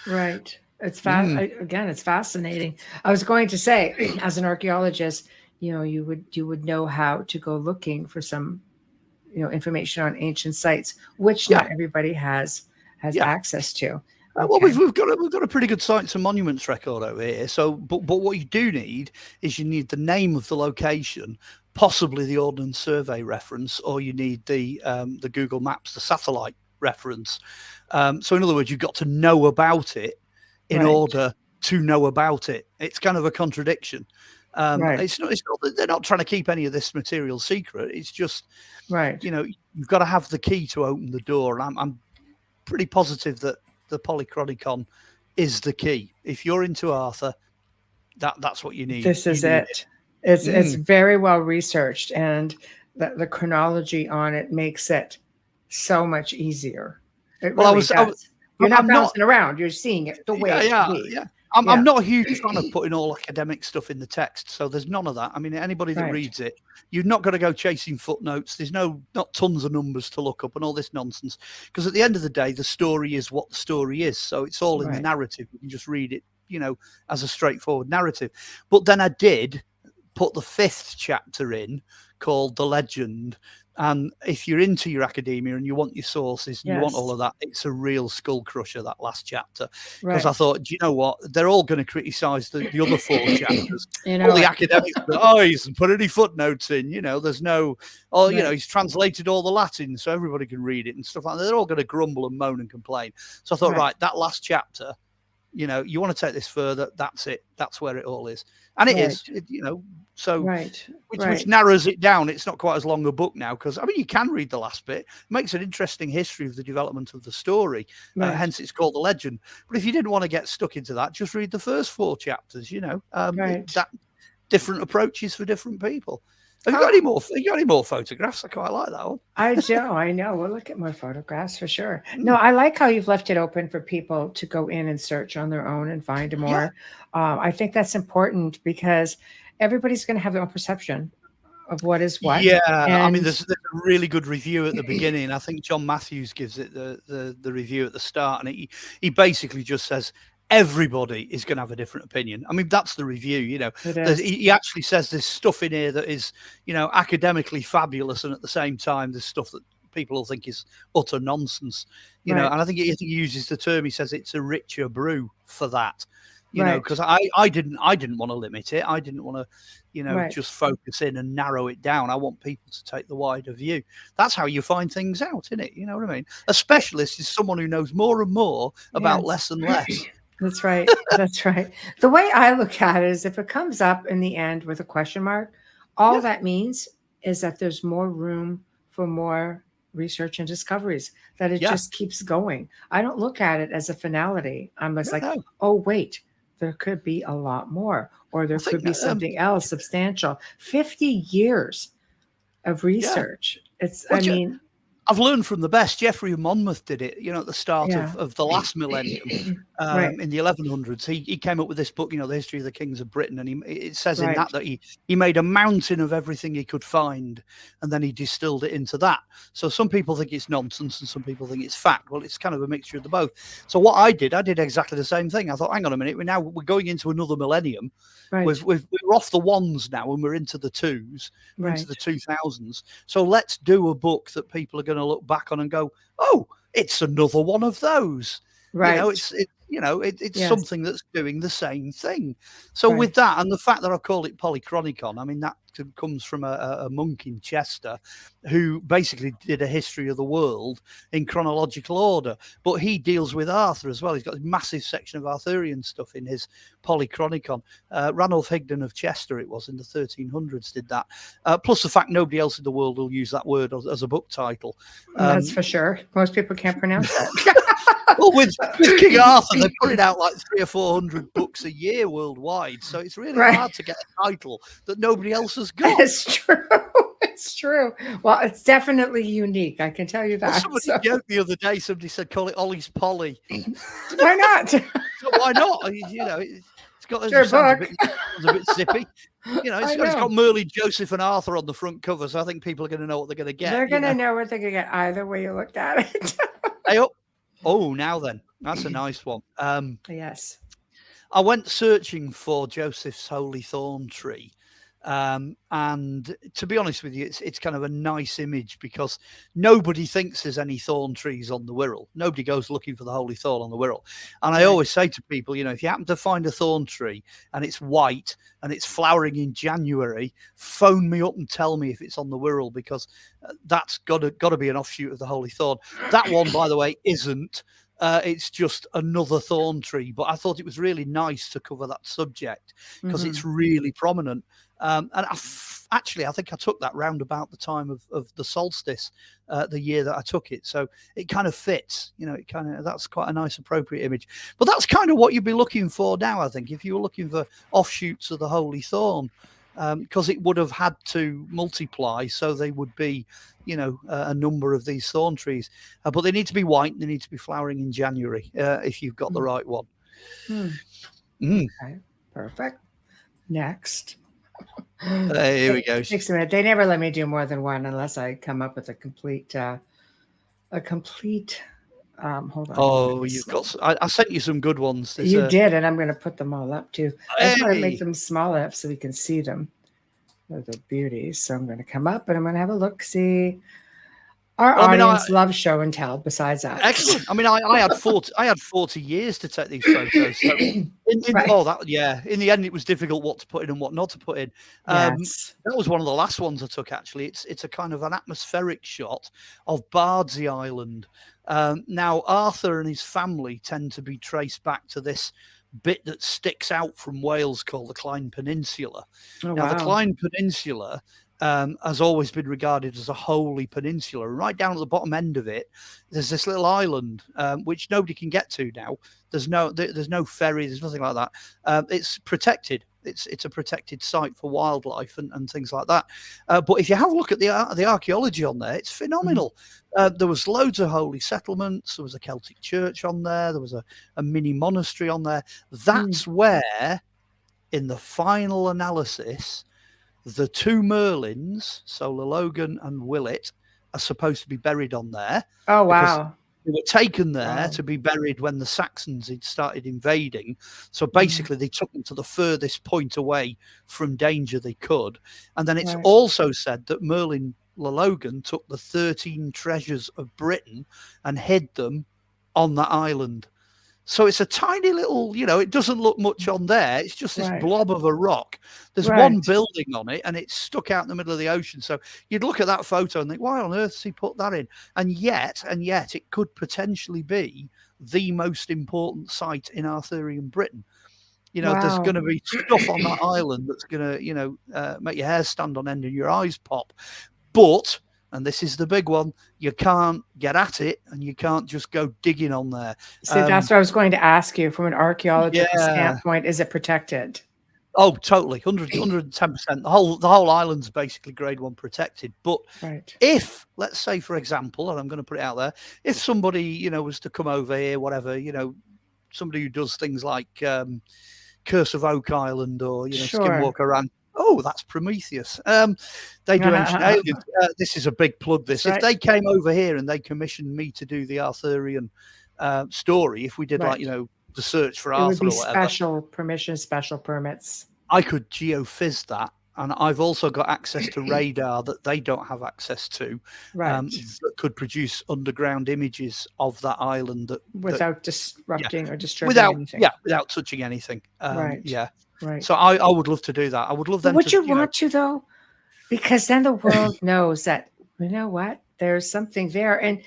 Right. It's again, it's fascinating. I was going to say, as an archaeologist, you would know how to go looking for some, information on ancient sites, which not everybody has access to. Okay. Well, we've got a pretty good sites and monuments record over here. So, but what you do need is the name of the location, possibly the Ordnance Survey reference, or you need the Google Maps, the satellite reference. So, in other words, you've got to know about it in order to know about it. It's kind of a contradiction. It's not that they're not trying to keep any of this material secret. It's just, you've got to have the key to open the door. And I'm pretty positive that the Polychronicon is the key. If you're into Arthur, that's what you need. This is You need it. It's very well researched, and the chronology on it makes it so much easier. It really does. You're not bouncing around. You're seeing it the way it should be. I'm not a huge fan of putting all academic stuff in the text, so there's none of that. I mean, anybody that reads it, you're not going to go chasing footnotes. There's not tons of numbers to look up and all this nonsense, because at the end of the day, the story is what the story is. So it's all in the narrative. You can just read it, as a straightforward narrative. But then I did put the 5th chapter in, called The Legend. And if you're into your academia and you want your sources and you want all of that, it's a real skull crusher, that last chapter. Because I thought, do you know what? They're all going to criticise the other 4 chapters. All the academics, he hasn't put any footnotes in. There's no, he's translated all the Latin so everybody can read it and stuff like that. They're all going to grumble and moan and complain. So I thought, that last chapter, you want to take this further, that's it. That's where it all is. And it is, which narrows it down. It's not quite as long a book now, because, you can read the last bit. It makes an interesting history of the development of the story. Hence, it's called The Legend. But if you didn't want to get stuck into that, just read the first 4 chapters, that different approaches for different people. Have you got any more? You got any more photographs? I quite like that one. I do. I know. We'll look at more photographs for sure. No, I like how you've left it open for people to go in and search on their own and find more. I think that's important, because everybody's going to have their own perception of what is what. Yeah, and there's a really good review at the beginning. I think John Matthews gives it the review at the start, and he basically just says, everybody is going to have a different opinion. That's the review, He actually says there's stuff in here that is, academically fabulous, and at the same time, there's stuff that people will think is utter nonsense, and I think he uses the term, he says it's a richer brew for that, because I didn't want to limit it. I didn't want to, just focus in and narrow it down. I want people to take the wider view. That's how you find things out, isn't it? You know what I mean? A specialist is someone who knows more and more about less and less. That's right. That's right. The way I look at it is, if it comes up in the end with a question mark, all that means is that there's more room for more research and discoveries, that it just keeps going. I don't look at it as a finality. I'm just oh, wait, there could be a lot more, or there could be something else substantial. 50 years of research. It's, I've learned from the best. Geoffrey of Monmouth did it, at the start of the last millennium, in the 1100s. He came up with this book, The History of the Kings of Britain, and it says in that he made a mountain of everything he could find, and then he distilled it into that. So some people think it's nonsense, and some people think it's fact. Well, it's kind of a mixture of the both. So what I did exactly the same thing. I thought, hang on a minute, we're going into another millennium. We're off the ones now, and we're into the twos, into the 2000s. So let's do a book that people are going to look back on and go, oh, it's another one of those. It's something that's doing the same thing. So with that, and the fact that I call it Polychronicon, that comes from a monk in Chester who basically did a history of the world in chronological order, but he deals with Arthur as well. He's got a massive section of Arthurian stuff in his Polychronicon. Ranulph Higden of Chester, it was in the 1300s, did that. Plus the fact nobody else in the world will use that word as a book title. That's for sure. Most people can't pronounce that. Well, with King Arthur, they're putting out like 300 or 400 books a year worldwide. So it's really hard to get a title that nobody else has got. It's true. It's true. Well, it's definitely unique. I can tell you that. Well, somebody joked the other day. Somebody said, "Call it Ollie's Polly." Why not? So why not? It's got book. It's a bit zippy. It's got Merlin, Joseph, and Arthur on the front cover. So I think people are going to know what they're going to get. They're going to know what they're going to get either way you looked at it. Hey up. Oh, now then, that's a nice one. Yes. I went searching for Joseph's holy thorn tree. And to be honest with you, it's kind of a nice image, because nobody thinks there's any thorn trees on the Wirral. Nobody goes looking for the holy thorn on the Wirral. And I always say to people, if you happen to find a thorn tree and it's white and it's flowering in January, phone me up and tell me if it's on the Wirral, because that's got to be an offshoot of the holy thorn. That one, by the way, isn't. It's just another thorn tree, but I thought it was really nice to cover that subject, because it's really prominent. Actually, I think I took that round about the time of the solstice, the year that I took it. So it kind of fits, that's quite a nice appropriate image. But that's kind of what you'd be looking for now, I think, if you were looking for offshoots of the Holy Thorn, because it would have had to multiply. So they would be, a number of these thorn trees, but they need to be white. They need to be flowering in January if you've got the right one. Okay, perfect. Next. Here we go. Takes a minute. They never let me do more than one unless I come up with a complete. Hold on. Oh, you've got. I sent you some good ones. You did, and I'm going to put them all up too. I just want to make Hey! them small enough so we can see them. They're the beauties. So I'm going to come up and I'm going to have a look. See, our audience loves show and tell. Besides that, excellent. I mean, I had 40 years to take these photos. So in the end, it was difficult what to put in and what not to put in. Yes. That was one of the last ones I took. Actually, it's a kind of an atmospheric shot of Bardsey Island. Now, Arthur and his family tend to be traced back to this bit that sticks out from Wales called the Clyne Peninsula. The Clyne Peninsula has always been regarded as a holy peninsula. Right down at the bottom end of it, there's this little island which nobody can get to now. There's no ferry. There's nothing like that. It's protected. It's a protected site for wildlife and things like that. But if you have a look at the archaeology on there, it's phenomenal. There was loads of holy settlements. There was a Celtic church on there. There was a mini monastery on there. That's where, in the final analysis, the two Merlins, so Lologan and Willett, are supposed to be buried on there. Oh, wow. They were taken there to be buried when the Saxons had started invading. So basically, they took them to the furthest point away from danger they could. And then it's also said that Merlin Lologan took the 13 treasures of Britain and hid them on that island. So it's a tiny little, it doesn't look much on there. It's just this blob of a rock. There's one building on it and it's stuck out in the middle of the ocean. So you'd look at that photo and think, why on earth has he put that in? And yet it could potentially be the most important site in Arthurian Britain. There's going to be stuff on that island that's going to, make your hair stand on end and your eyes pop. But, and this is the big one, you can't get at it and you can't just go digging on there. So that's what I was going to ask you from an archaeological standpoint. Is it protected? Oh, totally. 110%. The whole island's basically grade 1 protected. But if, let's say, for example, and I'm going to put it out there, if somebody, was to come over here, whatever, somebody who does things like Curse of Oak Island or, Skinwalker Ranch. Oh, that's Prometheus. They do Ancient Aliens. This is a big plug, this. If they came over here and they commissioned me to do the Arthurian story, if we did the search for Arthur would be or whatever. Special permissions, special permits. I could geophys that. And I've also got access to radar that they don't have access to, that could produce underground images of that island without disrupting or disturbing anything. Yeah, without touching anything. Yeah. Right. So I would love to do that. I would love them. Would you want to though? Because then the world knows that, you know what, there's something there, and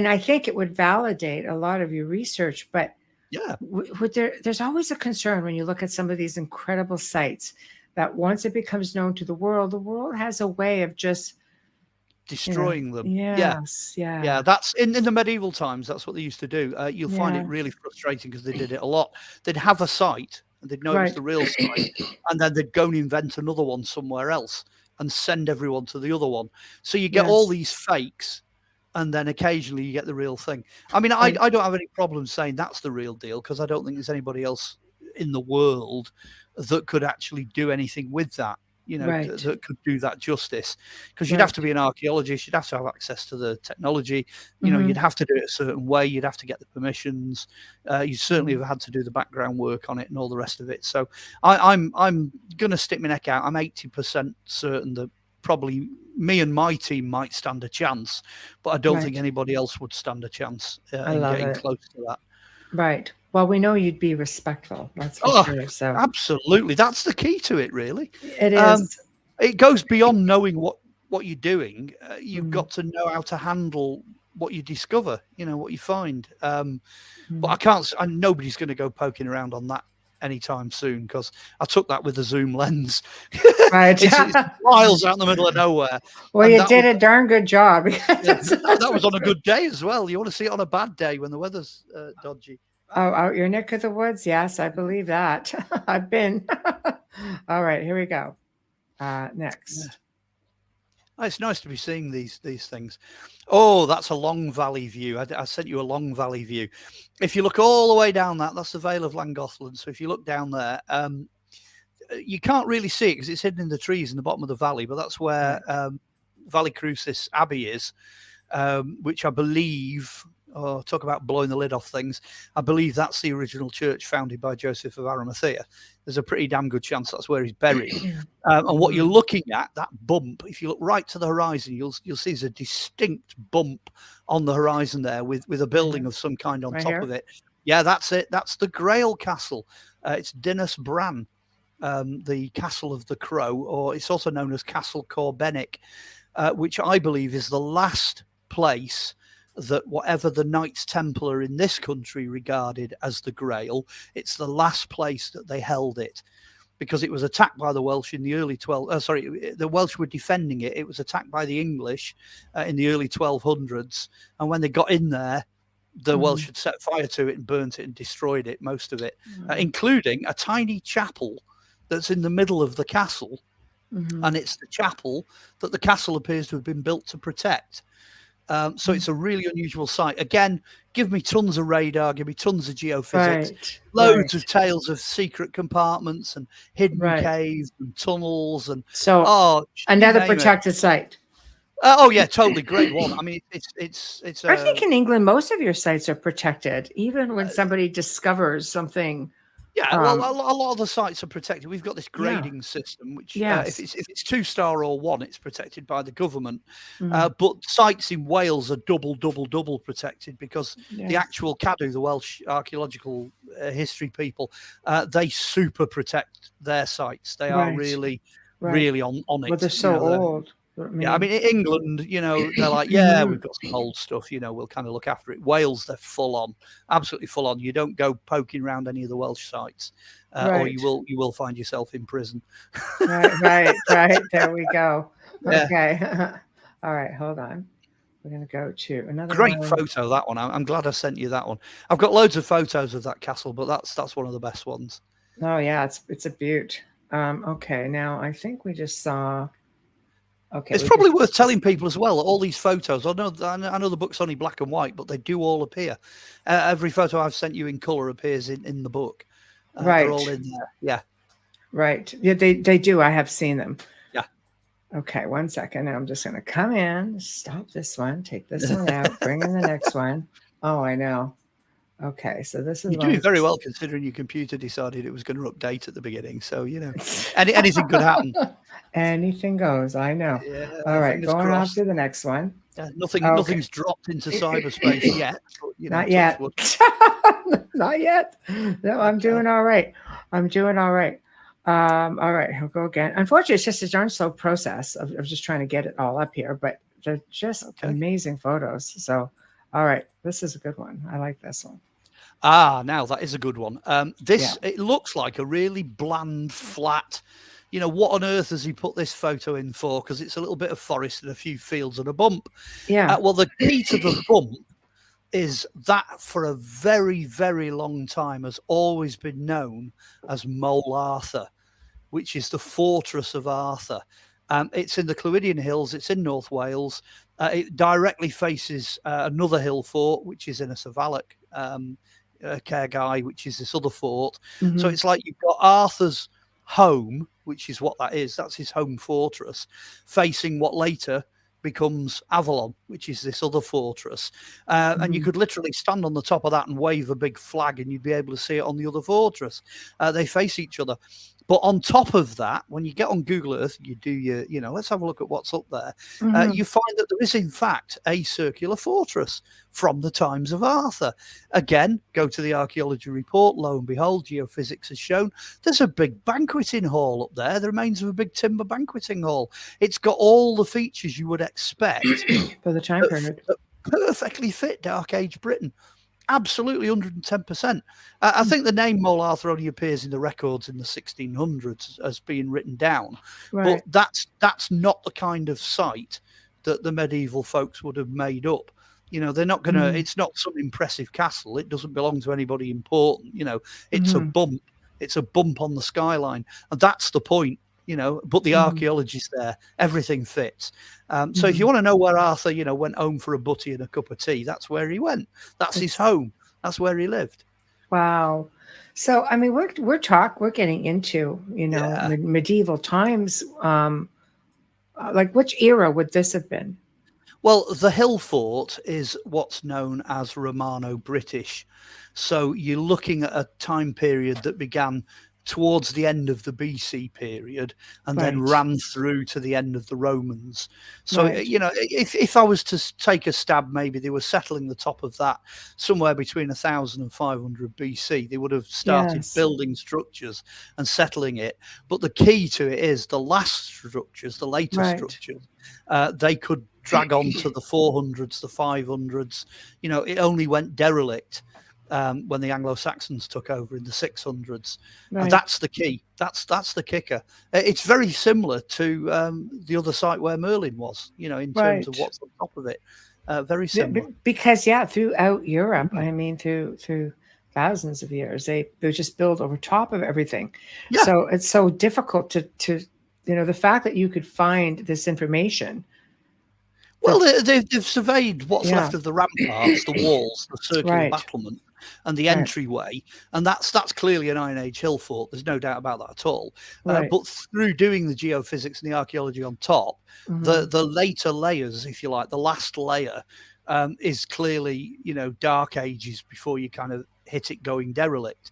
I think it would validate a lot of your research. But there's always a concern when you look at some of these incredible sites that once it becomes known to the world has a way of just destroying them. Yes, yeah. That's in the medieval times. That's what they used to do. You'll find it really frustrating because they did it a lot. They'd have a site and they'd know it was the real site, and then they'd go and invent another one somewhere else and send everyone to the other one. So you get all these fakes, and then occasionally you get the real thing. I mean, I don't have any problem saying that's the real deal because I don't think there's anybody else in the world that could actually do anything with that, that could do that justice. Because you'd have to be an archaeologist, you'd have to have access to the technology, you'd have to do it a certain way, you'd have to get the permissions, you certainly have had to do the background work on it and all the rest of it. So I'm going to stick my neck out. I'm 80% certain that probably me and my team might stand a chance, but I don't think anybody else would stand a chance in getting close to that. Right. Well, we know you'd be respectful. That's for sure. So absolutely, that's the key to it. Really, it is. It goes beyond knowing what you're doing. You've got to know how to handle what you discover. What you find. But I can't. Nobody's going to go poking around on that anytime soon, because I took that with a zoom lens. Right. It's miles out in the middle of nowhere. Well, And you did a darn good job. that was on a good day as well. You want to see it on a bad day when the weather's dodgy. Oh, out your neck of the woods. Yes, I believe that. I've been. All right, here we go. Next. It's nice to be seeing these things. Oh, that's a Long Valley view. I sent you a Long Valley view. If you look all the way down that's the Vale of Llangollen. So if you look down there, you can't really see it because it's hidden in the trees in the bottom of the valley, but that's where Valley Crucis Abbey is, which I believe, talk about blowing the lid off things, I believe that's the original church founded by Joseph of Arimathea. There's a pretty damn good chance that's where he's buried. And what you're looking at, that bump, if you look right to the horizon, you'll see there's a distinct bump on the horizon there with a building of some kind on top of it. Yeah, that's it. That's the Grail Castle. It's Dinas Bran, the Castle of the Crow, or it's also known as Castle Corbenic, which I believe is the last place that whatever the Knights Templar in this country regarded as the Grail, it's the last place that they held it, because it was attacked by the Welsh in the early the Welsh were defending it. It was attacked by the English in the early 1200s. And when they got in there, the Welsh had set fire to it and burnt it and destroyed it, most of it, including a tiny chapel that's in the middle of the castle. And it's the chapel that the castle appears to have been built to protect. So it's a really unusual site. Again, give me tons of radar, give me tons of geophysics, loads of tales of secret compartments and hidden caves and tunnels, and another protected site. Oh yeah, totally great one. I mean, it's. I think in England most of your sites are protected, even when somebody discovers something. Yeah, well, a lot of the sites are protected. We've got this grading system, which if it's 2-star or 1, it's protected by the government. But sites in Wales are double protected, because the actual Cadw, the Welsh archaeological history people, they super protect their sites. They are really on it. But they're so old. I mean, in England, they're like, we've got some old stuff, we'll kind of look after it. Wales, they're full on, absolutely full on. You don't go poking around any of the Welsh sites, or you will find yourself in prison. Right. There we go. Okay. All right, hold on. We're going to go to another great photo, that one. I'm glad I sent you that one. I've got loads of photos of that castle, but that's one of the best ones. Oh, yeah, it's a beaut. Okay, now I think we just saw... Okay, it's probably worth telling people as well, all these photos, I know the book's only black and white, but they do all appear. Every photo I've sent you in colour appears in the book. They're all in there. Yeah. Right. Yeah, they do. I have seen them. Yeah. Okay, 1 second. I'm just going to come in, stop this one, take this one out, bring in the next one. Oh, I know. Okay, so this is... You're doing very well, considering your computer decided it was going to update at the beginning. So, anything could happen. Anything goes, I know. Yeah, all right, going on to the next one. Nothing's dropped into cyberspace yet. But, not yet. Not yet. No, I'm doing all right. All right, I'll go again. Unfortunately, it's just a darn slow process of just trying to get it all up here, but they're just amazing photos. So, all right, this is a good one. I like this one. Now that is a good one. It looks like a really bland, flat. What on earth has he put this photo in for? Because it's a little bit of forest and a few fields and a bump. Yeah. Well, the key to the bump is that for a very, very long time has always been known as Mole Arthur, which is the fortress of Arthur. It's in the Clwydian Hills. It's in North Wales. It directly faces another hill fort, which is in a Safalec Caergae, which is this other fort. So it's like you've got Arthur's home, which is what that is. That's his home fortress, facing what later becomes Avalon, which is this other fortress. And you could literally stand on the top of that and wave a big flag, and you'd be able to see it on the other fortress. They face each other. But on top of that, when you get on Google Earth, you do let's have a look at what's up there. You find that there is, in fact, a circular fortress from the times of Arthur. Again, go to the archaeology report. Lo and behold, geophysics has shown there's a big banqueting hall up there, the remains of a big timber banqueting hall. It's got all the features you would expect for the time period. Perfectly fit Dark Age Britain. Absolutely, 110%. I think the name Mole Arthur only appears in the records in the 1600s as being written down, Right. but that's not the kind of site that the medieval folks would have made up. You know, they're not going to. It's not some impressive castle. It doesn't belong to anybody important. You know, it's a bump. It's a bump on the skyline, and that's the point. You know, but the archaeology's there. Everything fits. So if you want to know where Arthur, you know, went home for a butty and a cup of tea, that's where he went. That's his home. That's where he lived. Wow. So I mean, we're getting into, you know, medieval times. Like which era would this have been? Well, the hill fort is what's known as Romano-British. So you're looking at a time period that began towards the end of the BC period and then ran through to the end of the Romans. So, you know, if I was to take a stab, maybe they were settling the top of that somewhere between 1000 and 500 BC. They would have started building structures and settling it. But the key to it is the last structures, the later structures, they could drag on to the 400s, the 500s. You know, it only went derelict when the Anglo-Saxons took over in the 600s. And that's the key. That's the kicker. It's very similar to the other site where Merlin was, you know, in terms of what's on top of it. Very similar. Because, throughout Europe, I mean, through thousands of years, they just build over top of everything. Yeah. So it's so difficult to, you know, the fact that you could find this information. Well, they've surveyed what's left of the ramparts, the walls, the circular battlement, and the entryway, and that's clearly an Iron Age hill fort. There's no doubt about that at all. But through doing the geophysics and the archaeology on top, the later layers, if you like, the last layer is clearly, you know, Dark Ages before you kind of hit it going derelict,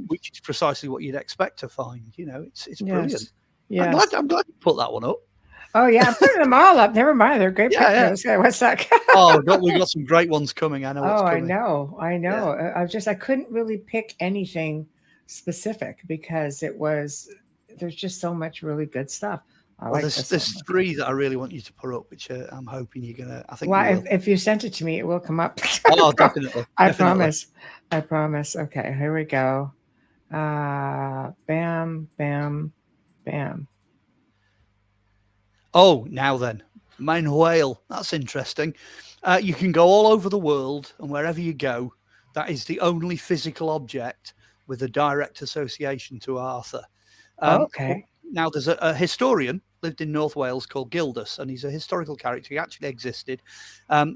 which is precisely what you'd expect to find. You know, it's brilliant. Yeah, I'm glad you put that one up. Oh yeah, I'm putting them all up. Never mind, they're great pictures. Yeah. What's that? We've got some great ones coming. I know. I know. Yeah. I couldn't really pick anything specific because there's just so much really good stuff. There's three that I really want you to put up, which I'm hoping you're gonna. I think. Well, if you sent it to me, it will come up. Oh, definitely. I promise. Okay, here we go. Bam, bam, bam. Oh, now then, Main Whale. That's interesting. You can go all over the world, and wherever you go, that is the only physical object with a direct association to Arthur. Okay. Now, there's a historian lived in North Wales called Gildas, and he's a historical character. He actually existed.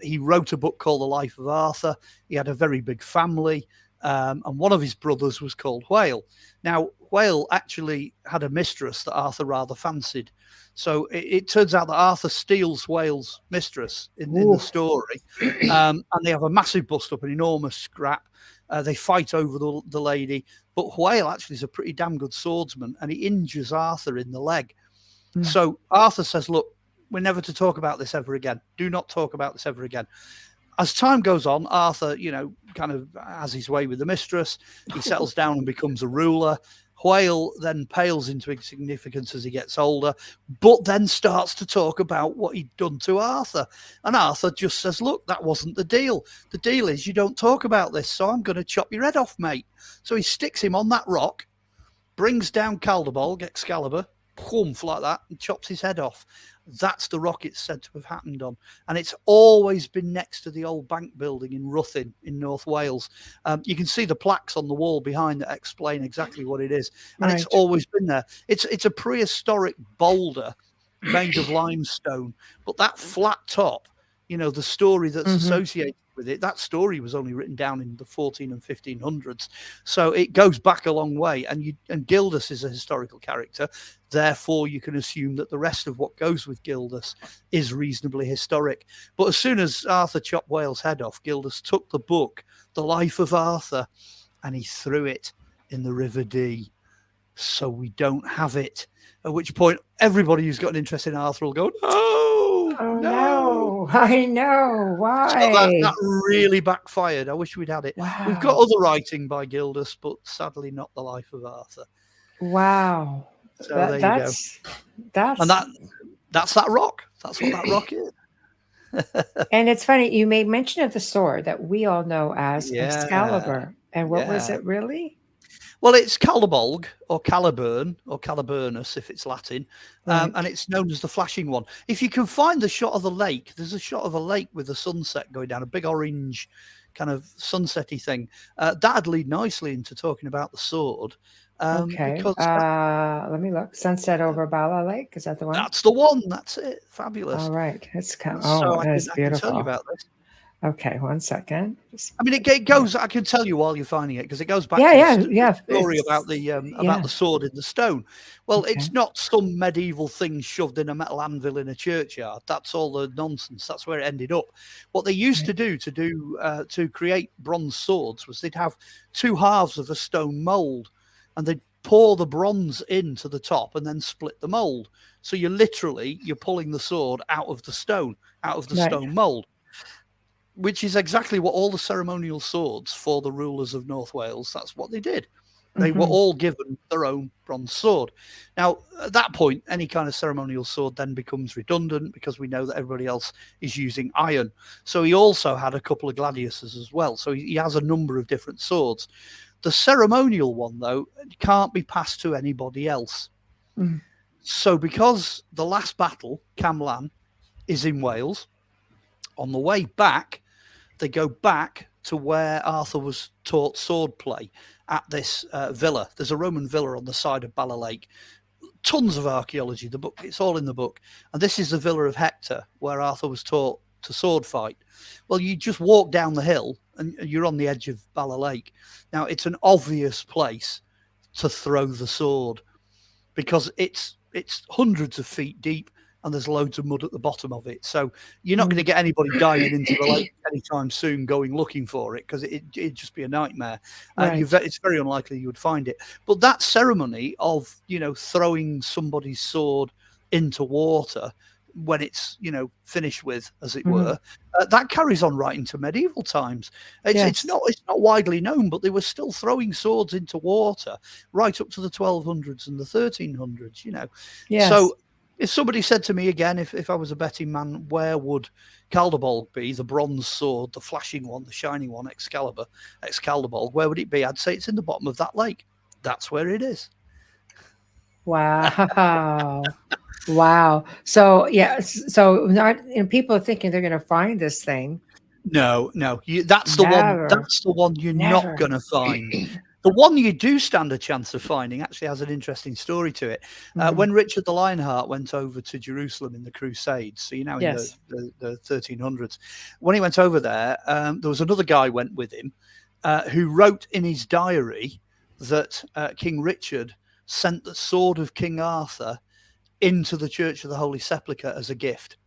He wrote a book called The Life of Arthur. He had a very big family, and one of his brothers was called Whale. Now, Whale actually had a mistress that Arthur rather fancied. So it turns out that Arthur steals Whale's mistress in the story, and they have a massive bust up, an enormous scrap. They fight over the lady, but Whale actually is a pretty damn good swordsman, and he injures Arthur in the leg. So Arthur says, look, we're never to talk about this ever again. Do not talk about this ever again. As time goes on, Arthur, you know, kind of has his way with the mistress. He settles down and becomes a ruler. Whale then pales into insignificance as he gets older, but then starts to talk about what he'd done to Arthur. And Arthur just says, look, that wasn't the deal. The deal is you don't talk about this, so I'm going to chop your head off, mate. So he sticks him on that rock, brings down Calderbolg, Excalibur, whoomph like that, and chops his head off. That's the rock it's said to have happened on. And it's always been next to the old bank building in Ruthin in North Wales. You can see the plaques on the wall behind that explain exactly what it is. And it's always been there. It's a prehistoric boulder made of limestone. But that flat top, you know, the story that's associated with it, that story was only written down in the 14 and 1500s. So it goes back a long way. And Gildas is a historical character. Therefore, you can assume that the rest of what goes with Gildas is reasonably historic. But as soon as Arthur chopped Whale's head off, Gildas took the book, The Life of Arthur, and he threw it in the River Dee. So we don't have it. At which point, everybody who's got an interest in Arthur will go, no, I know. Why? So that really backfired. I wish we'd had it. Wow. We've got other writing by Gildas, but sadly not The Life of Arthur. Wow. So there you go. And that's that rock. That's what that rock is. And it's funny, you made mention of the sword that we all know as Yeah, Excalibur. And what was yeah. it really? Well, it's Calibolg or Caliburn or Caliburnus if it's Latin, Right. and it's known as the flashing one. If you can find the shot of the lake, there's a shot of a lake with the sunset going down, a big orange kind of sunsetty thing. That'd lead nicely into talking about the sword, Okay. because Let me look. Sunset over Bala Lake. Is that the one? that's the one. That's it. Fabulous. All right. It's So oh, I that is can tell you beautiful. about this. Okay, one second. I mean, it goes. I can tell you while you're finding it because it goes back Yeah, to the yeah. story It's- about the sword in the stone. Well, Okay. it's not some medieval thing shoved in a metal anvil in a churchyard. That's all the nonsense. That's where it ended up. What they used to do to create bronze swords was they'd have two halves of a stone mold, and they'd pour the bronze into the top and then split the mold. So you're pulling the sword out of the stone, out of the Right. stone mold. Which is exactly what all the ceremonial swords for the rulers of North Wales, that's what they did. They were all given their own bronze sword. Now, at that point, any kind of ceremonial sword then becomes redundant because we know that everybody else is using iron. So he also had a couple of gladiuses as well. So he has a number of different swords. The ceremonial one, though, can't be passed to anybody else. Mm. So because the last battle, Camlan, is in Wales, on the way back, they go back to where Arthur was taught swordplay at this villa. There's a Roman villa on the side of Bala Lake. Tons of archaeology. The book, it's all in the book. And this is the villa of Hector, where Arthur was taught to sword fight. Well, you just walk down the hill and you're on the edge of Bala Lake. Now, it's an obvious place to throw the sword because it's hundreds of feet deep. And there's loads of mud at the bottom of it. So you're not going to get anybody diving into the lake anytime soon going looking for it because it'd just be a nightmare. Right. It's very unlikely you would find it. But that ceremony of, throwing somebody's sword into water when it's, finished with, as it were, that carries on right into medieval times. It's not widely known, but they were still throwing swords into water right up to the 1200s and the 1300s, Yes. So if somebody said to me again, if I was a betting man, where would Calderbolg be, the bronze sword, the flashing one, the shining one, Excalibur, where would it be? I'd say it's in the bottom of that lake. That's where it is. Wow. Wow. So, people are thinking they're going to find this thing. No, that's the one. That's the one you're not going to find. The one you do stand a chance of finding actually has an interesting story to it. When Richard the Lionheart went over to Jerusalem in the Crusades, so in the 1300s, when he went over there, there was another guy went with him who wrote in his diary that King Richard sent the sword of King Arthur into the Church of the Holy Sepulchre as a gift.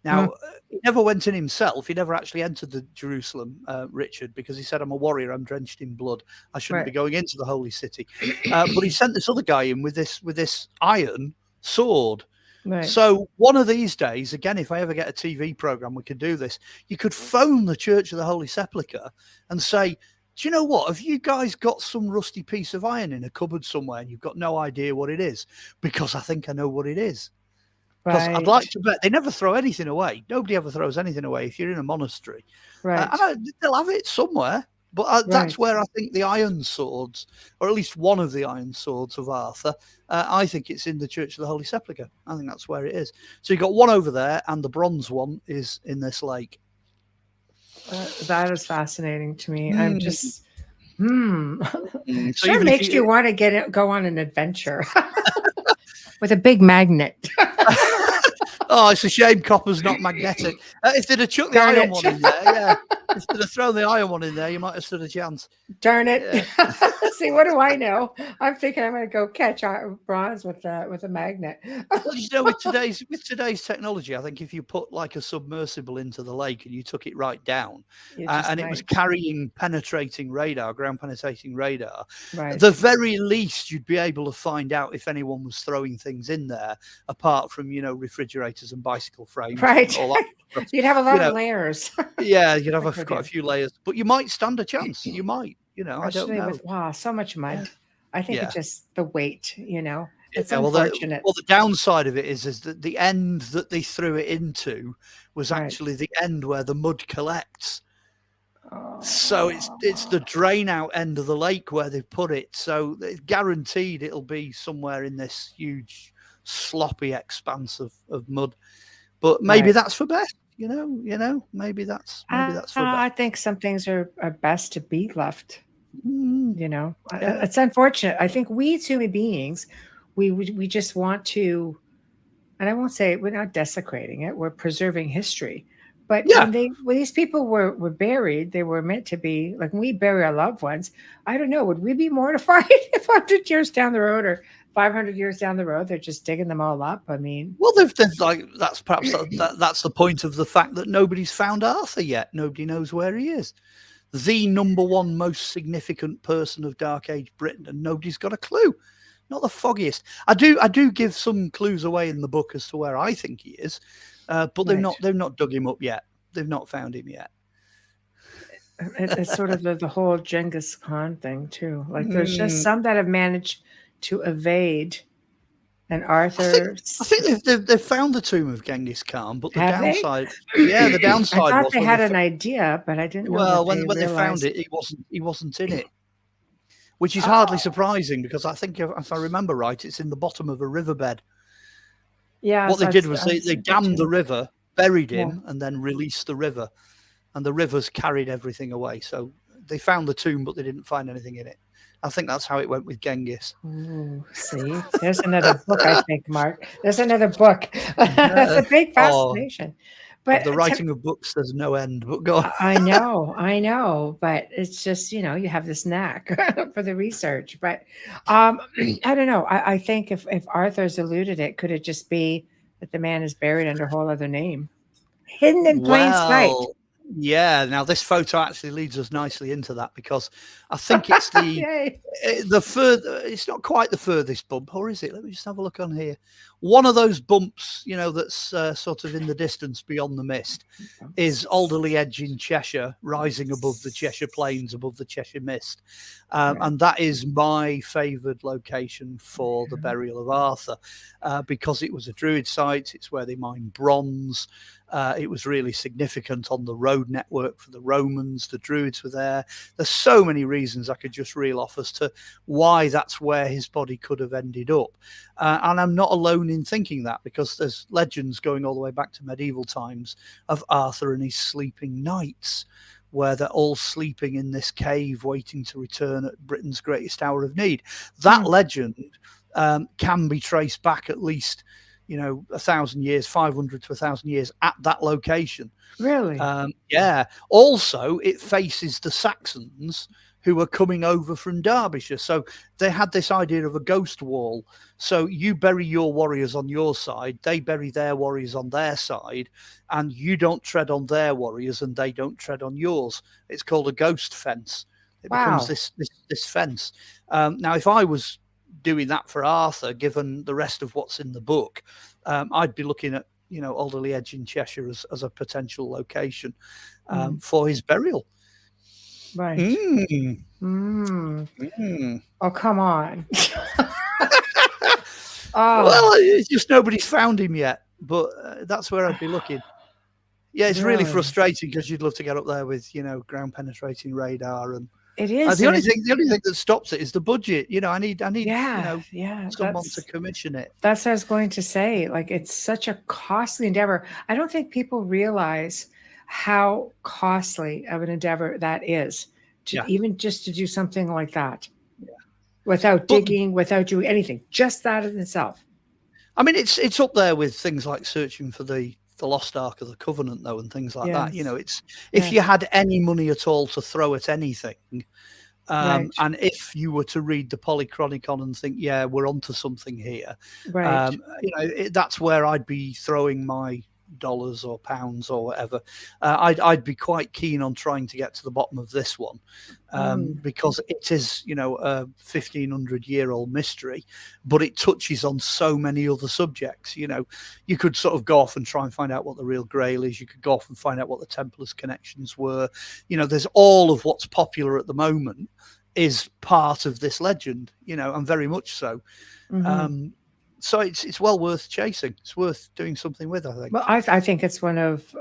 Now, he never went in himself. He never actually entered the Jerusalem, Richard, because he said, I'm a warrior. I'm drenched in blood. I shouldn't be going into the holy city. But he sent this other guy in with this iron sword. Right. So one of these days, again, if I ever get a TV program, we could do this. You could phone the Church of the Holy Sepulchre and say, do you know what? Have you guys got some rusty piece of iron in a cupboard somewhere and you've got no idea what it is? Because I think I know what it is. Because I'd like to bet they never throw anything away. Nobody ever throws anything away if you're in a monastery. Right. They'll have it somewhere. But that's where I think the iron swords, or at least one of the iron swords of Arthur, I think it's in the Church of the Holy Sepulchre. I think that's where it is. So you've got one over there, and the bronze one is in this lake. That is fascinating to me. I'm just, So sure makes you want to go on an adventure with a big magnet. Oh, it's a shame copper's not magnetic. If they'd have chucked the iron one in there, if they'd have thrown the iron one in there, you might have stood a chance. Darn it. See, what do I know? I'm thinking I'm going to go catch bronze with a magnet. Well, with today's technology, I think if you put like a submersible into the lake and you took it right down and it was carrying ground penetrating radar, at the very least you'd be able to find out if anyone was throwing things in there apart from, refrigerators and bicycle frames. Right. And all that. You'd have a lot of layers. Yeah, you'd have quite a few layers, but you might stand a chance. You might, I don't know. Wow, so much mud. I think it's just the weight, Yeah, It's Yeah, unfortunate. the downside of it is that the end that they threw it into was Right. actually the end where the mud collects. Oh. So it's the drain out end of the lake where they've put it. So it's guaranteed it'll be somewhere in this huge sloppy expanse of mud. But maybe Right. that's for best, maybe that's for best. I think some things are best to be left. Yeah. It's unfortunate. I think we as human beings, we just want to, and I won't say we're not desecrating it, we're preserving history. But Yeah. when these people were buried, they were meant to be, like when we bury our loved ones, I don't know, would we be mortified if 100 years down the road or 500 years down the road they're just digging them all up? I mean, Well, they've like that's perhaps that's the point of the fact that nobody's found Arthur yet. Nobody knows where he is. The number one most significant person of Dark Age Britain, and nobody's got a clue. Not the foggiest. I do give some clues away in the book as to where I think he is, but they've not dug him up yet. They've not found him yet. It's sort of the whole Genghis Khan thing too. Like there's just some that have managed to evade. And Arthur, I think they've found the tomb of Genghis Khan, but the downside, the downside. I thought was they had an idea, but I didn't know. Well, when they found it, he wasn't in it, which is hardly surprising because I think, if I remember right, it's in the bottom of a riverbed. Yeah. What they did was they dammed the river, buried him, and then released the river, and the rivers carried everything away. So they found the tomb, but they didn't find anything in it. I think that's how it went with Genghis. Ooh, see, there's another book, I think, Mark. There's another book. That's a big fascination. But the writing of books, there's no end. But go on. I know. But it's just, you have this knack for the research. But I don't know. I think if Arthur's eluded it, could it just be that the man is buried under a whole other name? Hidden in plain sight. Yeah, now this photo actually leads us nicely into that because I think it's it's not quite the furthest bump, or is it? Let me just have a look on here. One of those bumps, that's sort of in the distance beyond the mist, is Alderley Edge in Cheshire, rising above the Cheshire Plains, above the Cheshire Mist. And that is my favoured location for the burial of Arthur because it was a Druid site. It's where they mined bronze. It was really significant on the road network for the Romans. The Druids were there. There's so many reasons I could just reel off as to why that's where his body could have ended up. And I'm not alone in thinking that because there's legends going all the way back to medieval times of Arthur and his sleeping knights, where they're all sleeping in this cave waiting to return at Britain's greatest hour of need. That legend can be traced back at least 1,000 years, 500 to 1,000 years at that location. Really? Yeah. Also, it faces the Saxons who were coming over from Derbyshire. So they had this idea of a ghost wall. So you bury your warriors on your side, they bury their warriors on their side, and you don't tread on their warriors and they don't tread on yours. It's called a ghost fence. It becomes this fence. Now, if I was doing that for Arthur, given the rest of what's in the book, I'd be looking at Alderley Edge in Cheshire as a potential location for his burial. Right. Oh, come on. Well, it's just nobody's found him yet, but that's where I'd be looking. Yeah, it's really frustrating because you'd love to get up there with ground penetrating radar and. It is. The only thing that stops it is the budget. I need someone to commission it. That's what I was going to say. Like, it's such a costly endeavor. I don't think people realize how costly of an endeavor that is even just to do something like that without digging, without doing anything, just that in itself. I mean, it's up there with things like searching for the Lost Ark of the Covenant, though, and things like that. It's if you had any money at all to throw at anything, and if you were to read the Polychronicon and think, we're onto something here, that's where I'd be throwing my dollars or pounds or whatever. I'd be quite keen on trying to get to the bottom of this one because it is a 1,500-year-old mystery, but it touches on so many other subjects. You could sort of go off and try and find out what the real Grail is. You could go off and find out what the Templars' connections were. There's all of what's popular at the moment is part of this legend, and very much so. So it's well worth chasing. It's worth doing something with, I think. Well, I think it's one of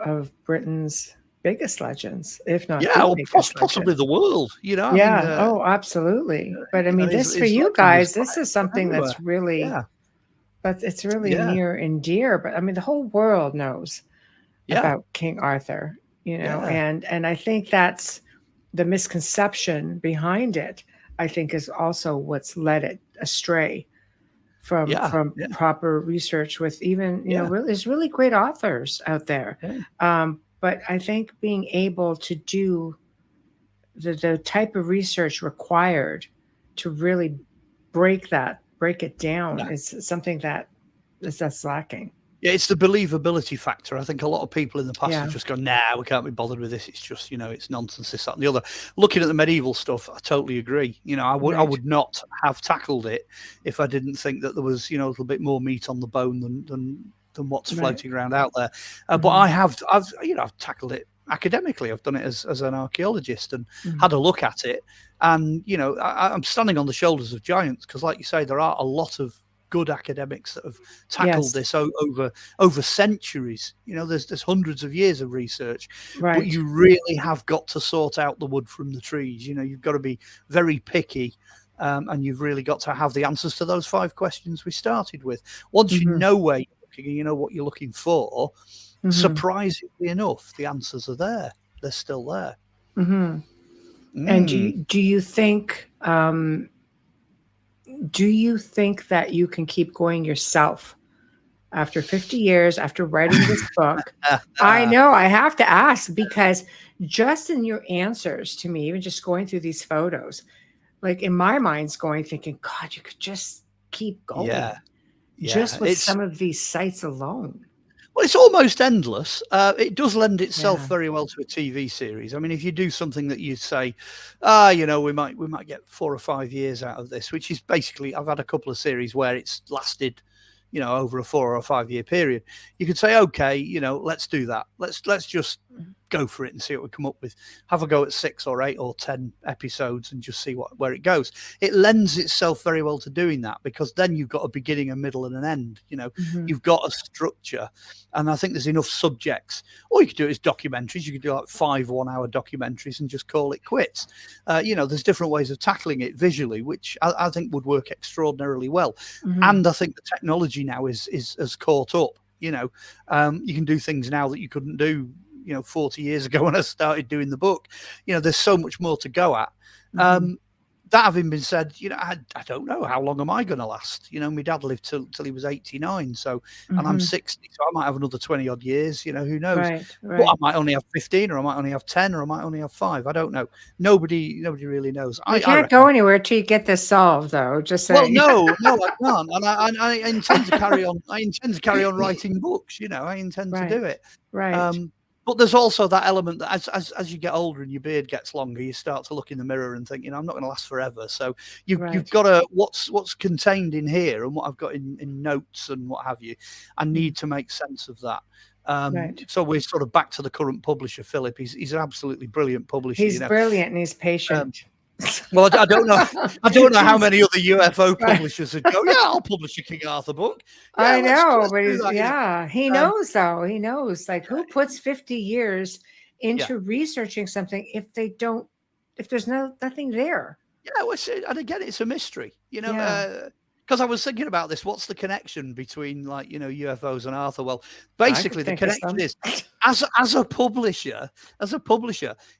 Britain's biggest legends, if not Yeah, the or biggest possibly legend. the world. You know, I Yeah. mean, Oh, absolutely. But I you know, mean, this for his you legend was guys, this is something everywhere. that's really, Yeah, but it's really yeah, near and dear. But I mean, the whole world knows yeah, about King Arthur, yeah, and I think that's the misconception behind it. I think is also what's led it astray from yeah, yeah, proper research with even yeah, really, there's really great authors out there, yeah, but I think being able to do the type of research required to really break it down yeah. is something that's lacking. Yeah, it's the believability factor. I think a lot of people in the past Yeah. have just gone, nah, we can't be bothered with this. It's just, it's nonsense, this, that, and the other. Looking at the medieval stuff, I totally agree. I Right. would not have tackled it if I didn't think that there was, a little bit more meat on the bone than what's Right. floating around out there. But I've tackled it academically. I've done it as an archaeologist and had a look at it. And, I'm standing on the shoulders of giants because, like you say, there are a lot of good academics that have tackled this over centuries. There's hundreds of years of research, Right. but you really have got to sort out the wood from the trees. You've got to be very picky, and you've really got to have the answers to those 5 questions we started with. Once you know where you're looking and you know what you're looking for, surprisingly enough, the answers are there. They're still there. And do you think that you can keep going yourself after 50 years after writing this book? I know I have to ask because just in your answers to me, even just going through these photos, like in my mind's thinking, God, you could just keep going. Yeah. Just with some of these sites alone. Well, it's almost endless. It does lend itself very well to a TV series. I mean, if you do something that you say, we might get 4 or 5 years out of this, which is basically, I've had a couple of series where it's lasted, over a 4 or 5 year period. You could say, okay, let's do that. Let's just go for it and see what we come up with. Have a go at 6 or 8 or 10 episodes and just see where it goes. It lends itself very well to doing that because then you've got a beginning, a middle, and an end. You've got a structure, and I think there's enough subjects. Or you could do it as documentaries. You could do like 5 1-hour documentaries and just call it quits. There's different ways of tackling it visually, which I think would work extraordinarily well. And I think the technology now has caught up. You can do things now that you couldn't do 40 years ago when I started doing the book. There's so much more to go at. That having been said, I don't know how long am I going to last. My dad lived till he was 89, so and I'm 60, so I might have another 20 odd years. Who knows? Right. But I might only have 15, or I might only have 10, or I might only have 5. I don't know. Nobody really knows. You can't go anywhere till you get this solved, though. Just saying. Well, no, I can't, and I intend to carry on. I intend to carry on writing books. I intend to do it. Right. But there's also that element that as you get older and your beard gets longer, you start to look in the mirror and think, I'm not going to last forever. So you've got to what's contained in here and what I've got in notes and what have you. I need to make sense of that. So we're sort of back to the current publisher, Philip. He's an absolutely brilliant publisher. He's brilliant and he's patient. Well, I don't know. I don't know how many other UFO publishers would go, I'll publish a King Arthur book. I know, but he knows though. He knows, like, who puts 50 years into researching something if there's nothing there? And again, it's a mystery, because I was thinking about this. What's the connection between UFOs and Arthur? Well, basically the connection is as a publisher,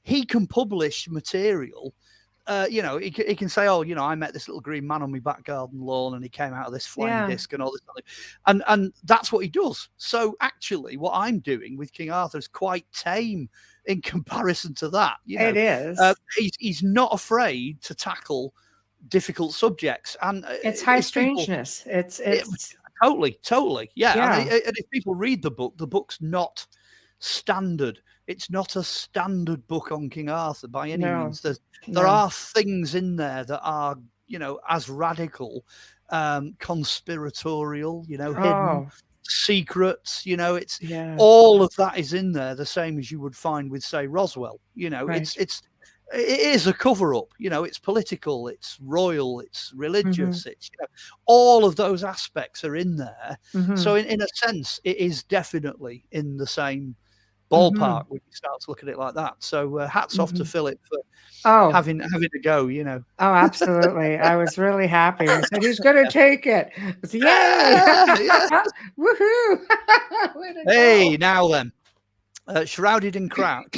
he can publish material. He can say, I met this little green man on my back garden lawn and he came out of this flying disc and all this. And that's what he does. So actually what I'm doing with King Arthur is quite tame in comparison to that. It is. He's not afraid to tackle difficult subjects. And it's high strangeness. It's totally. Yeah. And if people read the book's not standard. It's not a standard book on King Arthur by any means. There are things in there that are, as radical, conspiratorial, hidden, secrets, it's Yeah. all of that is in there, the same as you would find with, say, Roswell. Right. It is a cover-up. It's political, it's royal, it's religious, Mhm. it's all of those aspects are in there. So Mhm. in a sense, it is definitely in the same ballpark Mhm. when you start to look at it like that. So hats off to Mhm. Philip for Oh. having a go. Oh, absolutely. I was really happy. He said he's gonna take it. I said, yay! Yeah. Woohoo! Way to Hey, go. now then. Shrouded in cloud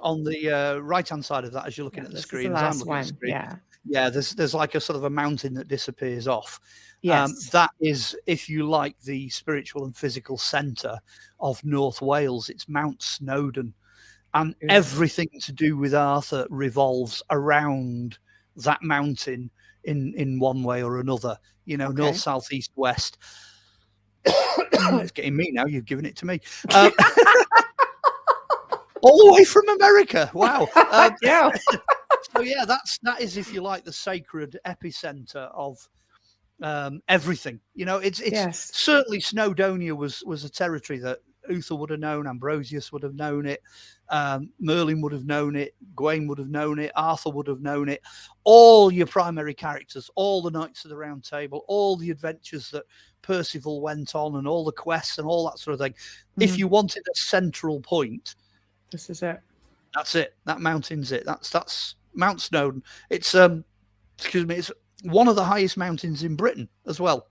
on the right-hand side of that, as you're looking Yeah, at the this is the screen, as I'm last looking at the one. screen. Yeah. Yeah, there's like a sort of a mountain that disappears off. Yes. That is, if you like, the spiritual and physical centre of North Wales. It's Mount Snowdon, and everything to do with Arthur revolves around that mountain in one way or another. North, south, east, west. It's getting me now. You've given it to me. All the way from America. Wow. Yeah. So yeah, that is, if you like, the sacred epicenter of everything. It's Yes. certainly Snowdonia was a territory that Uther would have known, Ambrosius would have known it, Merlin would have known it, Gawain would have known it, Arthur would have known it. All your primary characters, all the Knights of the Round Table, all the adventures that Percival went on, and all the quests and all that sort of thing. If you wanted a central point, This is it. that's it. That mountain's it. That's Mount Snowdon. It's it's one of the highest mountains in Britain as well.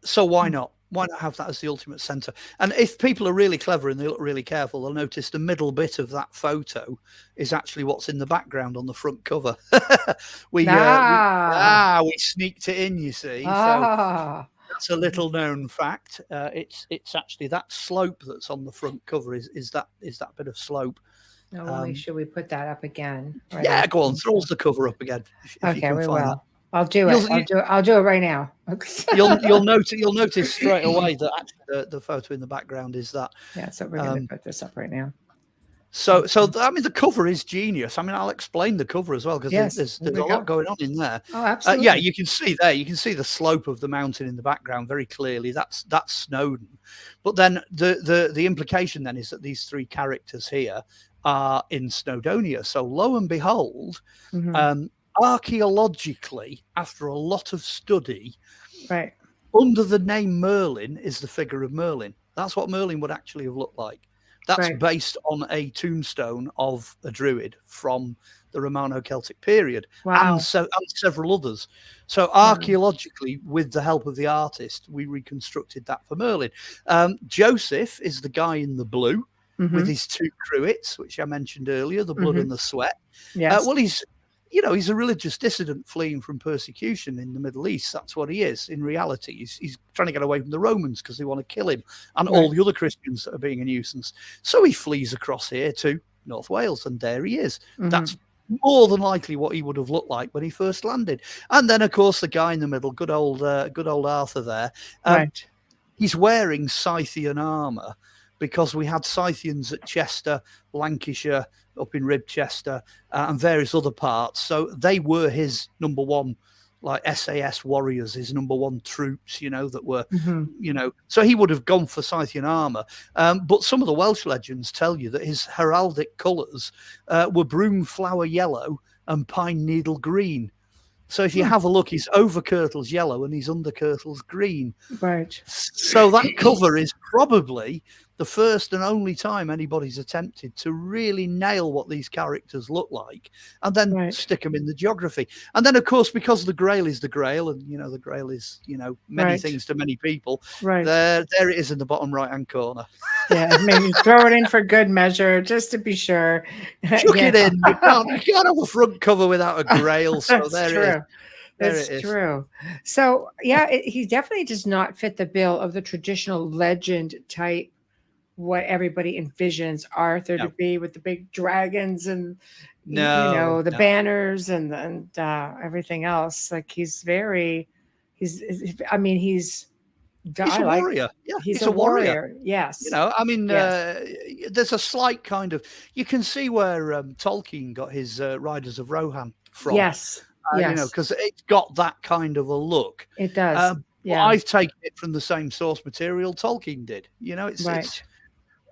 So why not? Why not have that as the ultimate center? And if people are really clever and they look really careful, they'll notice the middle bit of that photo is actually what's in the background on the front cover. we sneaked it in, you see. So that's a little known fact. It's actually that slope that's on the front cover is that bit of slope. No, we'll make sure we put that up again. Right. Yeah, go on, throw the cover up again. If Okay, you can we find will. that. I'll do it. I'll do it right now. You'll notice straight away that actually the photo in the background is that. Yeah, so we're going to put this up right now. So I mean, the cover is genius. I mean, I'll explain the cover as well, because there's a lot going on in there. Oh, absolutely. Yeah, you can see there. You can see the slope of the mountain in the background very clearly. That's Snowdon. But then the implication then is that these three characters here are in Snowdonia. So lo and behold, archaeologically, after a lot of study, right, under the name Merlin is the figure of Merlin. That's what Merlin would actually have looked like. That's based on a tombstone of a druid from the Romano-Celtic period, and several others. So archaeologically, with the help of the artist, we reconstructed that for Merlin. Joseph is the guy in the blue with his two cruets, which I mentioned earlier, the blood and the sweat. Yes. Well, he's a religious dissident fleeing from persecution in the Middle East. That's what he is. In reality, he's trying to get away from the Romans because they want to kill him and all the other Christians that are being a nuisance. So he flees across here to North Wales, and there he is. That's more than likely what he would have looked like when he first landed. And then, of course, the guy in the middle, good old Arthur there. He's wearing Scythian armour, because we had Scythians at Chester, Lancashire, up in Ribchester, and various other parts. So they were his number one, like SAS warriors, his number one troops, that were, so he would have gone for Scythian armour. But some of the Welsh legends tell you that his heraldic colours were broom flower yellow and pine needle green. So if you have a look, his overkirtle's yellow and his underkirtle's green. Right. So that cover is probably the first and only time anybody's attempted to really nail what these characters look like, and then stick them in the geography. And then, of course, because the Grail is the Grail, and the Grail is many things to many people. Right there it is in the bottom right-hand corner. Yeah, maybe throw it in for good measure, just to be sure. Chuck it in. You can't have a front cover without a Grail. So there it is. That's true. So yeah, he definitely does not fit the bill of the traditional legend type, what everybody envisions Arthur to be, with the big dragons and the banners and everything else. Like he's a warrior. Yeah, he's a warrior. Yes. There's a slight kind of, you can see where Tolkien got his Riders of Rohan from. Yes. Because it's got that kind of a look. It does. Yeah. I've taken it from the same source material Tolkien did. It's Right.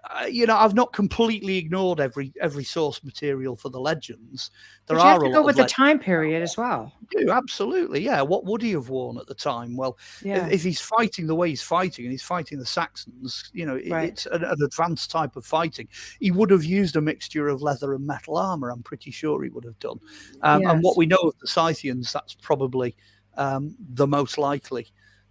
I've not completely ignored every source material for the legends. There But you have are to a go lot with of the legends. time period as well. Absolutely, yeah. What would he have worn at the time? Well, Yeah. if he's fighting the way he's fighting, and he's fighting the Saxons, Right. it's an advanced type of fighting. He would have used a mixture of leather and metal armor. I'm pretty sure he would have done. And what Yes. we know of the Scythians, that's probably the most likely.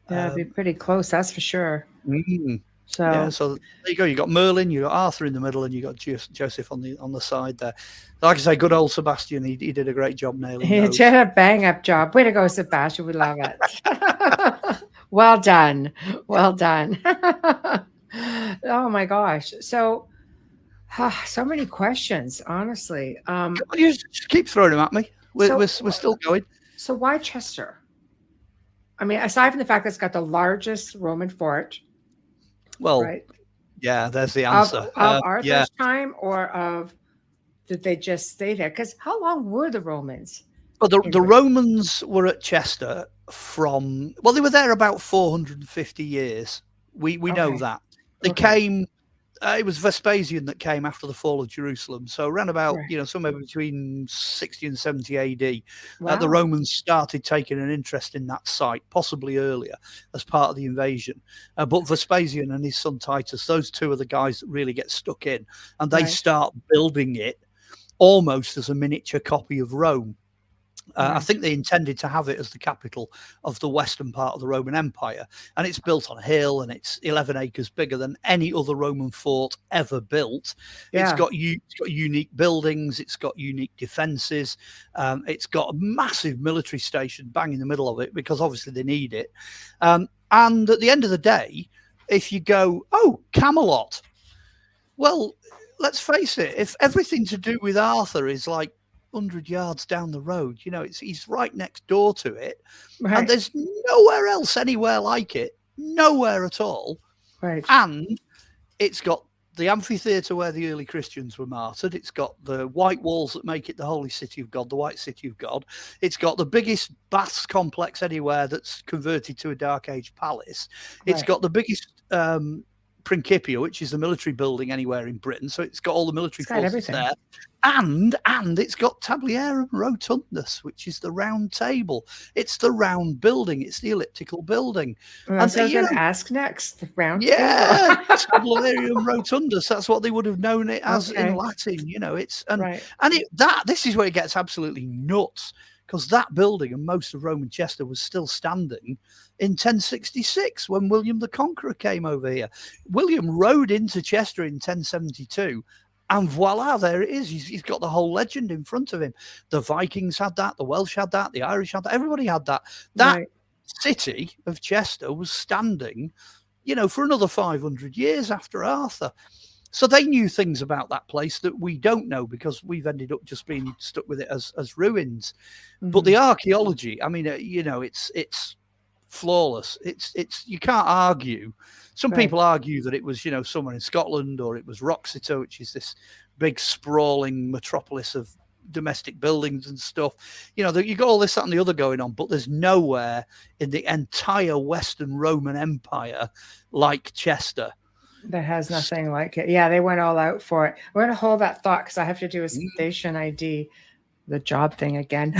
Yeah, it'd be pretty close, that's for sure. Mm. So Yeah, so there you go. You got Merlin, you got Arthur in the middle, and you got Joseph on the side there. Like I say, good old Sebastian. He did a great job nailing he those. did a bang up job. Way to go, Sebastian. We love it. Well done. Well done. Oh my gosh. So so many questions, honestly. You just keep throwing them at me. We're So- still going. So why Chester? I mean, aside from the fact that it's got the largest Roman fort, Well, right? yeah, there's the Of, answer. Arthur's Yeah. time, or did they just stay there? Because how long were the Romans? Well, the Romans were at Chester they were there about 450 years. We know Okay. that. They Okay. came. It was Vespasian that came after the fall of Jerusalem. So around about, Right. somewhere between 60 and 70 AD, Wow. the Romans started taking an interest in that site, possibly earlier, as part of the invasion. But Vespasian and his son Titus, those two are the guys that really get stuck in, and they Right. start building it almost as a miniature copy of Rome. I Right. think they intended to have it as the capital of the western part of the Roman Empire, and it's built on a hill, and it's 11 acres bigger than any other Roman fort ever built. Yeah. It's got unique buildings, it's got unique defenses, it's got a massive military station bang in the middle of it because obviously they need it. And at the end of the day, if you go, oh, Camelot, well, let's face it, if everything to do with Arthur is like 100 yards down the road, he's right next door to it, Right. and there's nowhere else anywhere like it, nowhere at all. Right. And it's got the amphitheater where the early Christians were martyred. It's got the white walls that make it the holy city of God, the white city of God. It's got the biggest baths complex anywhere that's converted to a Dark Age palace. It's Right. got the biggest Principia, which is the military building anywhere in Britain. So it's got all the military forces everything. there. And it's got Tabliarum Rotundus, which is the round table. It's the round building. It's the elliptical building. Well, that's what I was going to ask next. The round Yeah, table. Tabliarum Rotundus. That's what they would have known it as Okay. in Latin. Right. This is where it gets absolutely nuts, because that building and most of Roman Chester was still standing in 1066 when William the Conqueror came over here. William rode into Chester in 1072. And voila, there it is. He's got the whole legend in front of him. The Vikings had that, the Welsh had that, the Irish had that, everybody had that. That Right. city of Chester was standing, for another 500 years after Arthur. So they knew things about that place that we don't know because we've ended up just being stuck with it as ruins. But the archaeology, I mean, it's flawless. It's you can't argue. Some Right. people argue that it was, somewhere in Scotland, or it was Wroxeter, which is this big sprawling metropolis of domestic buildings and stuff. You got all this, that, and the other going on, but there's nowhere in the entire Western Roman Empire like Chester. That has nothing like it. Yeah, they went all out for it. We're going to hold that thought because I have to do a station ID, the job thing again.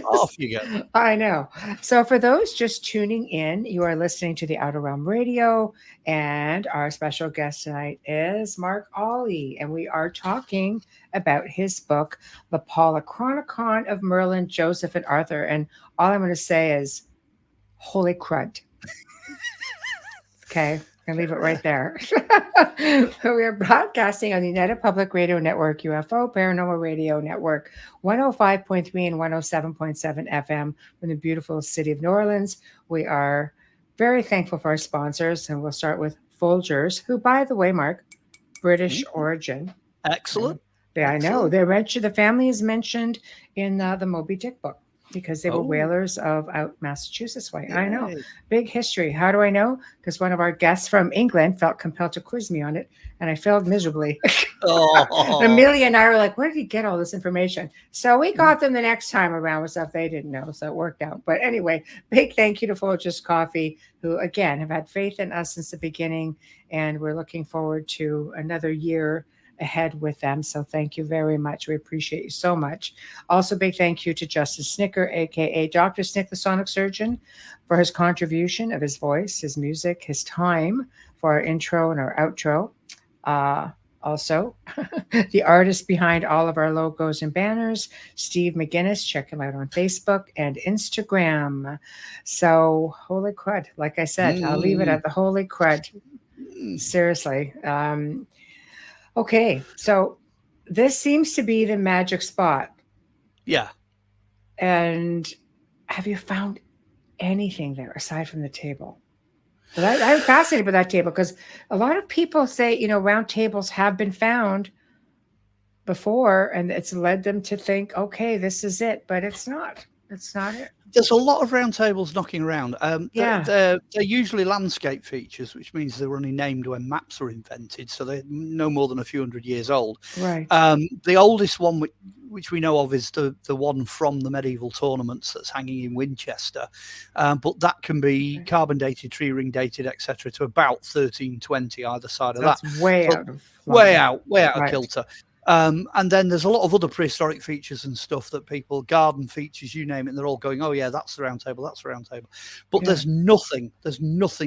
Off you go. I know. So for those just tuning in, you are listening to the Outer Realm Radio, and our special guest tonight is Mark Olly, and we are talking about his book, The Polychronicon of Merlin, Joseph, and Arthur. And all I'm going to say is, holy crud. Okay. And leave it right there. We are broadcasting on the United Public Radio Network, UFO Paranormal Radio Network, 105.3 and 107.7 FM from the beautiful city of New Orleans. We are very thankful for our sponsors, and we'll start with Folgers, who, by the way, Mark, British origin. Excellent. Yeah, I know. They're mentioned. The family is mentioned in the Moby Dick book. because they were whalers of out Massachusetts way. I know. Yay. Big history. How do I know? Because one of our guests from England felt compelled to quiz me on it, and I failed miserably. Oh. Amelia and I were like, where did he get all this information? So we got them the next time around with stuff they didn't know, so it worked out. But anyway, big thank you to Folgers Coffee, who, again, have had faith in us since the beginning, and we're looking forward to another year ahead with them. So thank you very much. We appreciate you so much. Also, big thank you to Justin Snicker, aka Dr. Snick, the sonic surgeon, for his contribution of his voice, his music, his time for our intro and our outro. Also, the artist behind all of our logos and banners, Steve McGinnis. Check him out on Facebook and Instagram. So, holy crud. Like I said, I'll leave it at the holy crud. Seriously. Okay, so this seems to be the magic spot. Yeah. And have you found anything there aside from the table? But I'm fascinated by that table because a lot of people say, round tables have been found before, and it's led them to think, okay, this is it, but it's not. It's not it. There's a lot of round tables knocking around. Yeah. They're usually landscape features, which means they were only named when maps were invented, so they're no more than a few hundred years old. Right. The oldest one, which we know of, is the one from the medieval tournaments that's hanging in Winchester, but that can be carbon dated, tree ring dated, etc., to about 1320 either side of that. That's way out of way out of Right. kilter. And then there's a lot of other prehistoric features and stuff that people, garden features, you name it, and they're all going, oh yeah, that's the round table, that's the round table. But there's nothing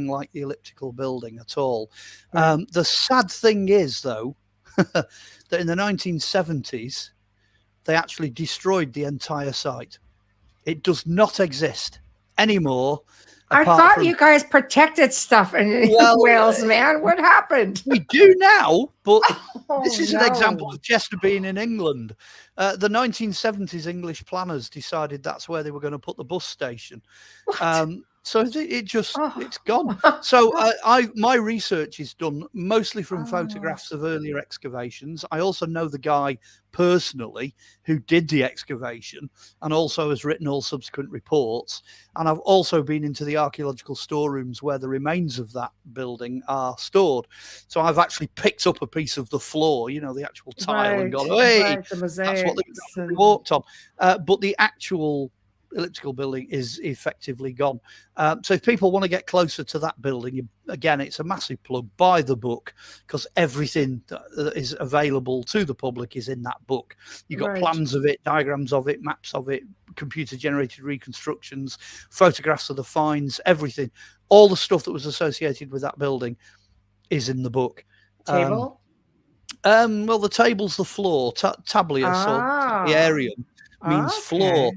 like the elliptical building at all. The sad thing is, though, that in the 1970s, they actually destroyed the entire site. It does not exist anymore. I thought you guys protected stuff in Wales, man. What happened? We do now, but this is an example of Chester being in England. The 1970s English planners decided that's where they were going to put the bus station. So it's gone. So my research is done mostly from photographs of earlier excavations. I also know the guy personally who did the excavation and also has written all subsequent reports. And I've also been into the archaeological storerooms where the remains of that building are stored. So I've actually picked up a piece of the floor, the actual tile, and gone, hey, that's what they walked on. But the actual elliptical building is effectively gone. So if people want to get closer to that building, again, it's a massive plug. Buy the book, because everything that is available to the public is in that book. You've got plans of it, diagrams of it, maps of it, computer generated reconstructions, photographs of the finds, everything. All the stuff that was associated with that building is in the book. Table? Well, the table's the floor. Tablius or tabliarium means floor.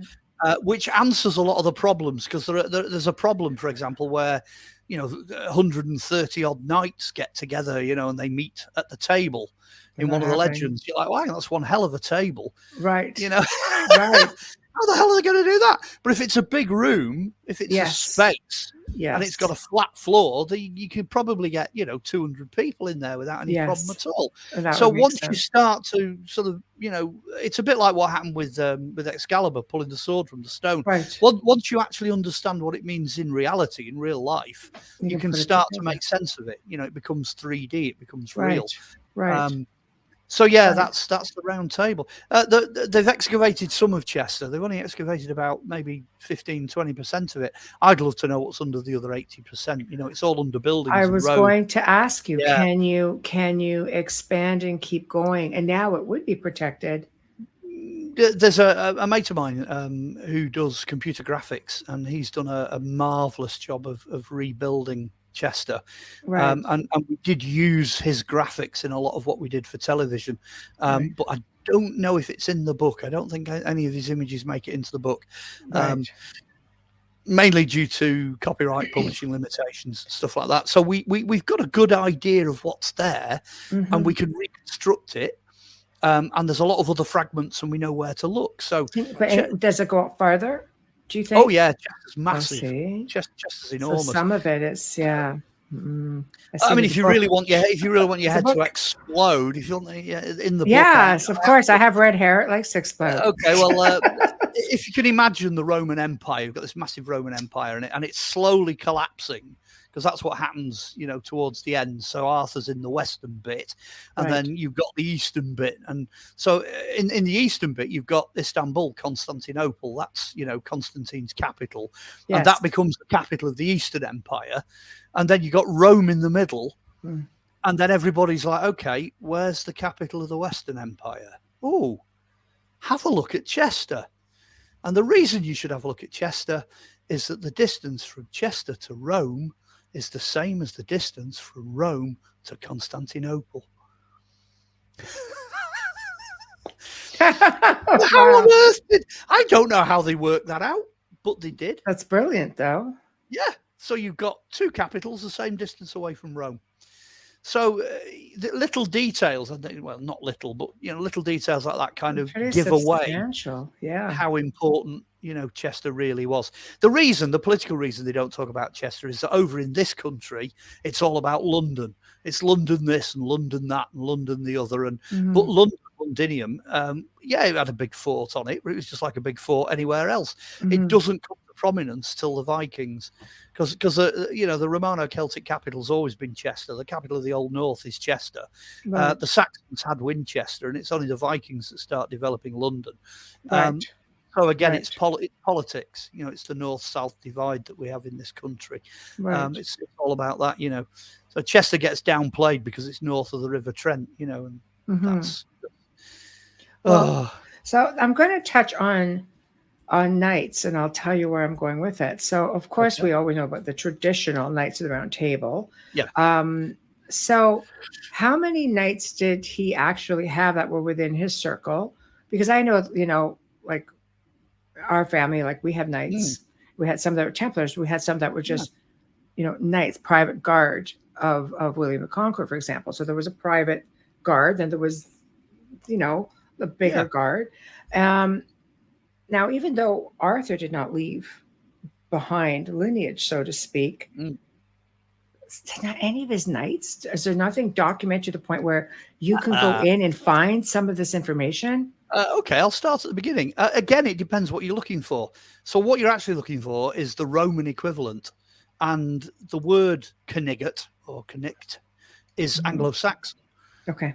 Which answers a lot of the problems, because there's a problem, for example, where 130 odd knights get together, and they meet at the table in one of the legends. You're like, wow, that's one hell of a table, right? Right. How the hell are they going to do that? But if it's a big room, if it's a space, and it's got a flat floor, you could probably get 200 people in there without any problem at all. So once you start to sort of it's a bit like what happened with Excalibur pulling the sword from the stone. Right. Once you actually understand what it means in reality, in real life, you can start to make sense of it. It becomes 3D. It becomes real. Right. So that's the round table. They've excavated some of Chester. They've only excavated about maybe 15-20% of it. I'd love to know what's under the other 80%. It's all under buildings. I was going to ask you, can you expand and keep going? And now it would be protected. There's a mate of mine who does computer graphics, and he's done a marvelous job of rebuilding Chester, and we did use his graphics in a lot of what we did for television, but I don't know if it's in the book. I don't think any of his images make it into the book, mainly due to copyright, publishing limitations, stuff like that. So we've got a good idea of what's there, and we can reconstruct it. And there's a lot of other fragments, and we know where to look. So does it go up further, do you think? Oh yeah, Chester's massive. Chester's enormous. So some of it is I mean, if you really want your head to explode, if you want in the book. Yes, of course. I have red hair. It likes to explode. Okay, well, if you can imagine the Roman Empire, you've got this massive Roman Empire, and it's slowly collapsing, because that's what happens, towards the end. So Arthur's in the western bit, and then you've got the eastern bit. And so in the eastern bit, you've got Istanbul, Constantinople. That's, Constantine's capital. Yes. And that becomes the capital of the Eastern Empire. And then you've got Rome in the middle. Mm. And then everybody's like, okay, where's the capital of the Western Empire? Oh, have a look at Chester. And the reason you should have a look at Chester is that the distance from Chester to Rome is the same as the distance from Rome to Constantinople. How on earth I don't know how they worked that out, but they did. That's brilliant, though. Yeah. So you've got two capitals the same distance away from Rome. So the little details, well, not little, but little details like that kind of give away how important Chester really was. The political reason they don't talk about Chester is that over in this country, it's all about London. It's London this and London that and London the other, and but Londinium, it had a big fort on it, but it was just like a big fort anywhere else. It doesn't come to prominence till the Vikings, because the Romano-Celtic capital's always been Chester. The capital of the Old North is Chester. Right. The Saxons had Winchester, and it's only the Vikings that start developing London. Right. So again, it's politics. It's the north-south divide that we have in this country. Right. It's all about that. So Chester gets downplayed because it's north of the River Trent. And that's. So I'm going to touch on knights, and I'll tell you where I'm going with it. So, of course, we always know about the traditional Knights of the Round Table. Yeah. So how many knights did he actually have that were within his circle? Because I know, like our family, like we have knights. We had some that were Templars. We had some that were just, knights, private guard of William the Conqueror, for example. So there was a private guard, then there was, the bigger guard. Now, even though Arthur did not leave behind lineage, so to speak, not any of his knights, is there nothing documented to the point where you can go in and find some of this information? Okay, I'll start at the beginning. Again, it depends what you're looking for. So what you're actually looking for is the Roman equivalent. And the word Knight or Knight is Anglo-Saxon. Okay.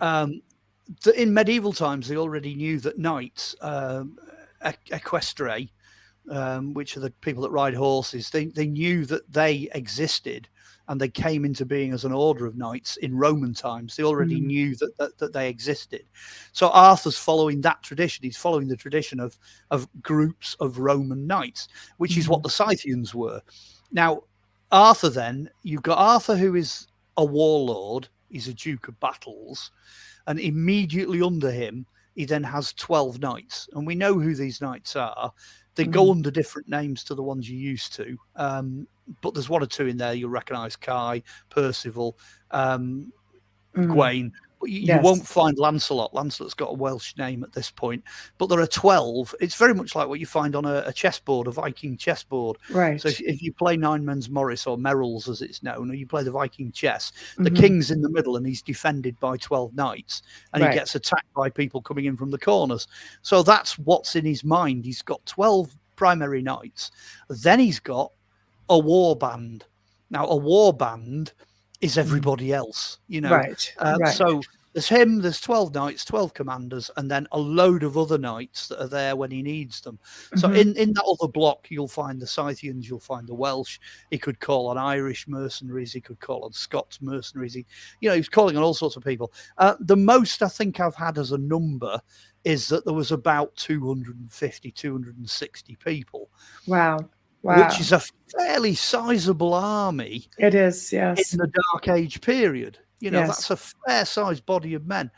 In medieval times, they already knew that knights, equestrae, which are the people that ride horses, they knew that they existed, and they came into being as an order of knights in Roman times. They already knew that they existed. So Arthur's following that tradition. He's following the tradition of groups of Roman knights, which is what the Scythians were. Now, Arthur, then, you've got Arthur, who is a warlord. He's a Duke of Battles. And immediately under him, he then has 12 knights. And we know who these knights are. They go under different names to the ones you're used to. But there's one or two in there you'll recognise: Kai, Percival, Gawain. But you won't find Lancelot. Lancelot's got a Welsh name at this point. But there are 12. It's very much like what you find on a chessboard, a Viking chessboard. Right. So if you play Nine Men's Morris, or Merrill's as it's known, or you play the Viking chess, the king's in the middle and he's defended by 12 knights. And he gets attacked by people coming in from the corners. So that's what's in his mind. He's got 12 primary knights. Then he's got a war band. Now, a war band is everybody else, Right. So there's him, there's 12 knights, 12 commanders, and then a load of other knights that are there when he needs them. So in that other block, you'll find the Scythians, you'll find the Welsh. He could call on Irish mercenaries, he could call on Scots mercenaries. He's calling on all sorts of people. The most I think I've had as a number is that there was about 250, 260 people. Wow. Which is a fairly sizable army. It is, yes. In the Dark Age period. That's a fair-sized body of men.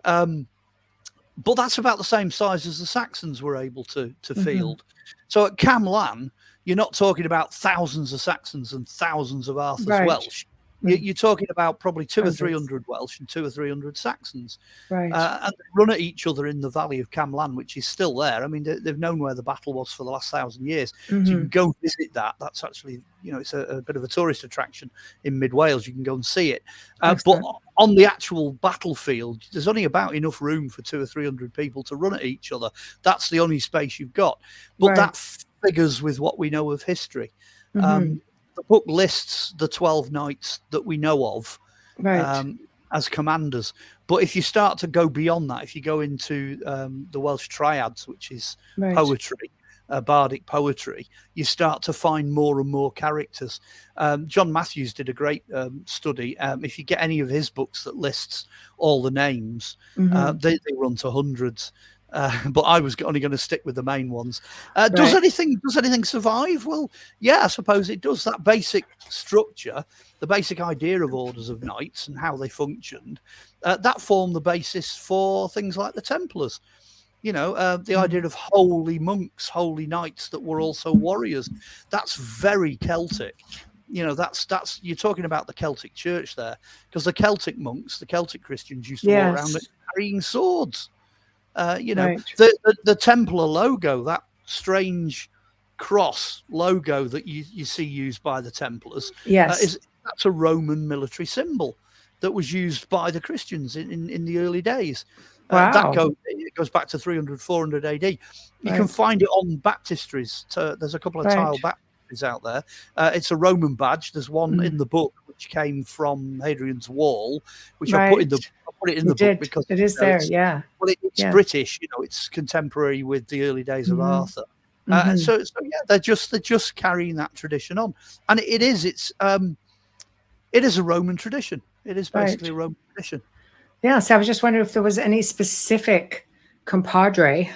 But that's about the same size as the Saxons were able to field. So at Camlan, you're not talking about thousands of Saxons and thousands of Arthur's Welsh. You're talking about probably 200 or 300 Welsh and 200 or 300 Saxons. Right. And they run at each other in the valley of Camlan, which is still there. I mean, they've known where the battle was for the last 1,000 years. So you can go visit that. That's actually, it's a bit of a tourist attraction in mid Wales. You can go and see it. But on the actual battlefield, there's only about enough room for 200 or 300 people to run at each other. That's the only space you've got. But that figures with what we know of history. The book lists the 12 knights that we know of as commanders. But if you start to go beyond that, if you go into the Welsh triads, which is poetry, bardic poetry, you start to find more and more characters. John Matthews did a great study. If you get any of his books that lists all the names, they run to hundreds. But I was only going to stick with the main ones. Does anything survive? Well, yeah, I suppose it does. That basic structure, the basic idea of orders of knights and how they functioned, that formed the basis for things like the Templars. The idea of holy monks, holy knights that were also warriors. That's very Celtic. That's you're talking about the Celtic Church there, because the Celtic monks, the Celtic Christians used to walk around carrying swords. The Templar logo, that strange cross logo that you see used by the Templars, that's a Roman military symbol that was used by the Christians in the early days. It goes back to 300, 400 AD. You can find it on baptistries. There's a couple of tile baptistries out there. It's a Roman badge. There's one in the book which came from Hadrian's Wall, which I put in the book because it is there. Well, it's British. It's contemporary with the early days of Arthur. So they're just carrying that tradition on, and it is a Roman tradition. It is basically a Roman tradition. Yeah, so I was just wondering if there was any specific compadre,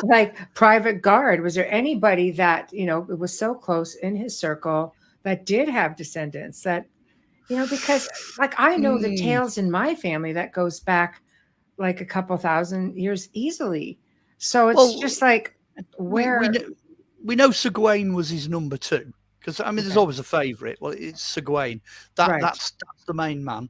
like private guard. Was there anybody that, it was so close in his circle that did have descendants that, because like I know the tales in my family that goes back like a couple thousand years easily. So it's just like where we know Sir Gawain was his number 2. Because there's always a favourite. Well, it's Sir Gawain. That's the main man.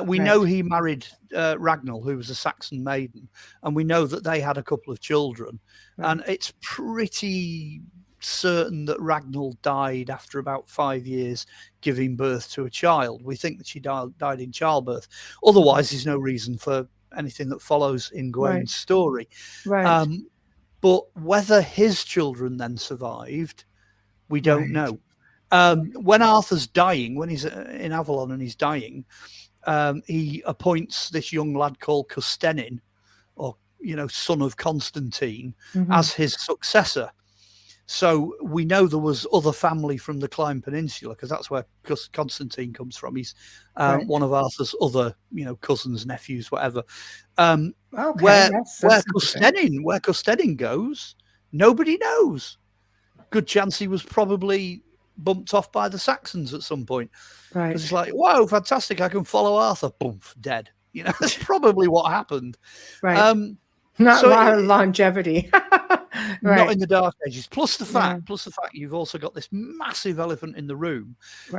We know he married Ragnall, who was a Saxon maiden, and we know that they had a couple of children. And it's pretty certain that Ragnall died after about 5 years giving birth to a child. We think that she died in childbirth. Otherwise, there's no reason for anything that follows in Gawain's story. But whether his children then survived, we don't know. When Arthur's dying, when he's in Avalon and he's dying, he appoints this young lad called Custennin, or son of Constantine, as his successor. So we know there was other family from the Clyde Peninsula, because that's where Constantine comes from. He's one of Arthur's other, cousins, nephews, whatever. Where Custennin goes, nobody knows. Good chance he was probably bumped off by the Saxons at some point. Because it's like, wow, fantastic, I can follow Arthur. Boom, dead. That's probably what happened. Not a lot of longevity. Not in the Dark Ages. Plus the fact you've also got this massive elephant in the room,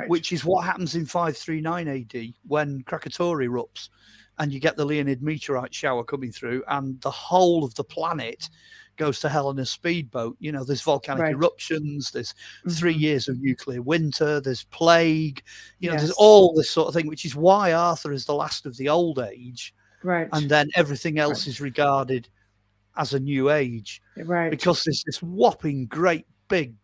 which is what happens in 539 AD when Krakatoa erupts and you get the Leonid meteorite shower coming through and the whole of the planet goes to hell in a speedboat. There's volcanic eruptions, there's 3 years of nuclear winter, there's plague, there's all this sort of thing, which is why Arthur is the last of the old age. And then everything else is regarded as a new age. Because there's this whopping great big,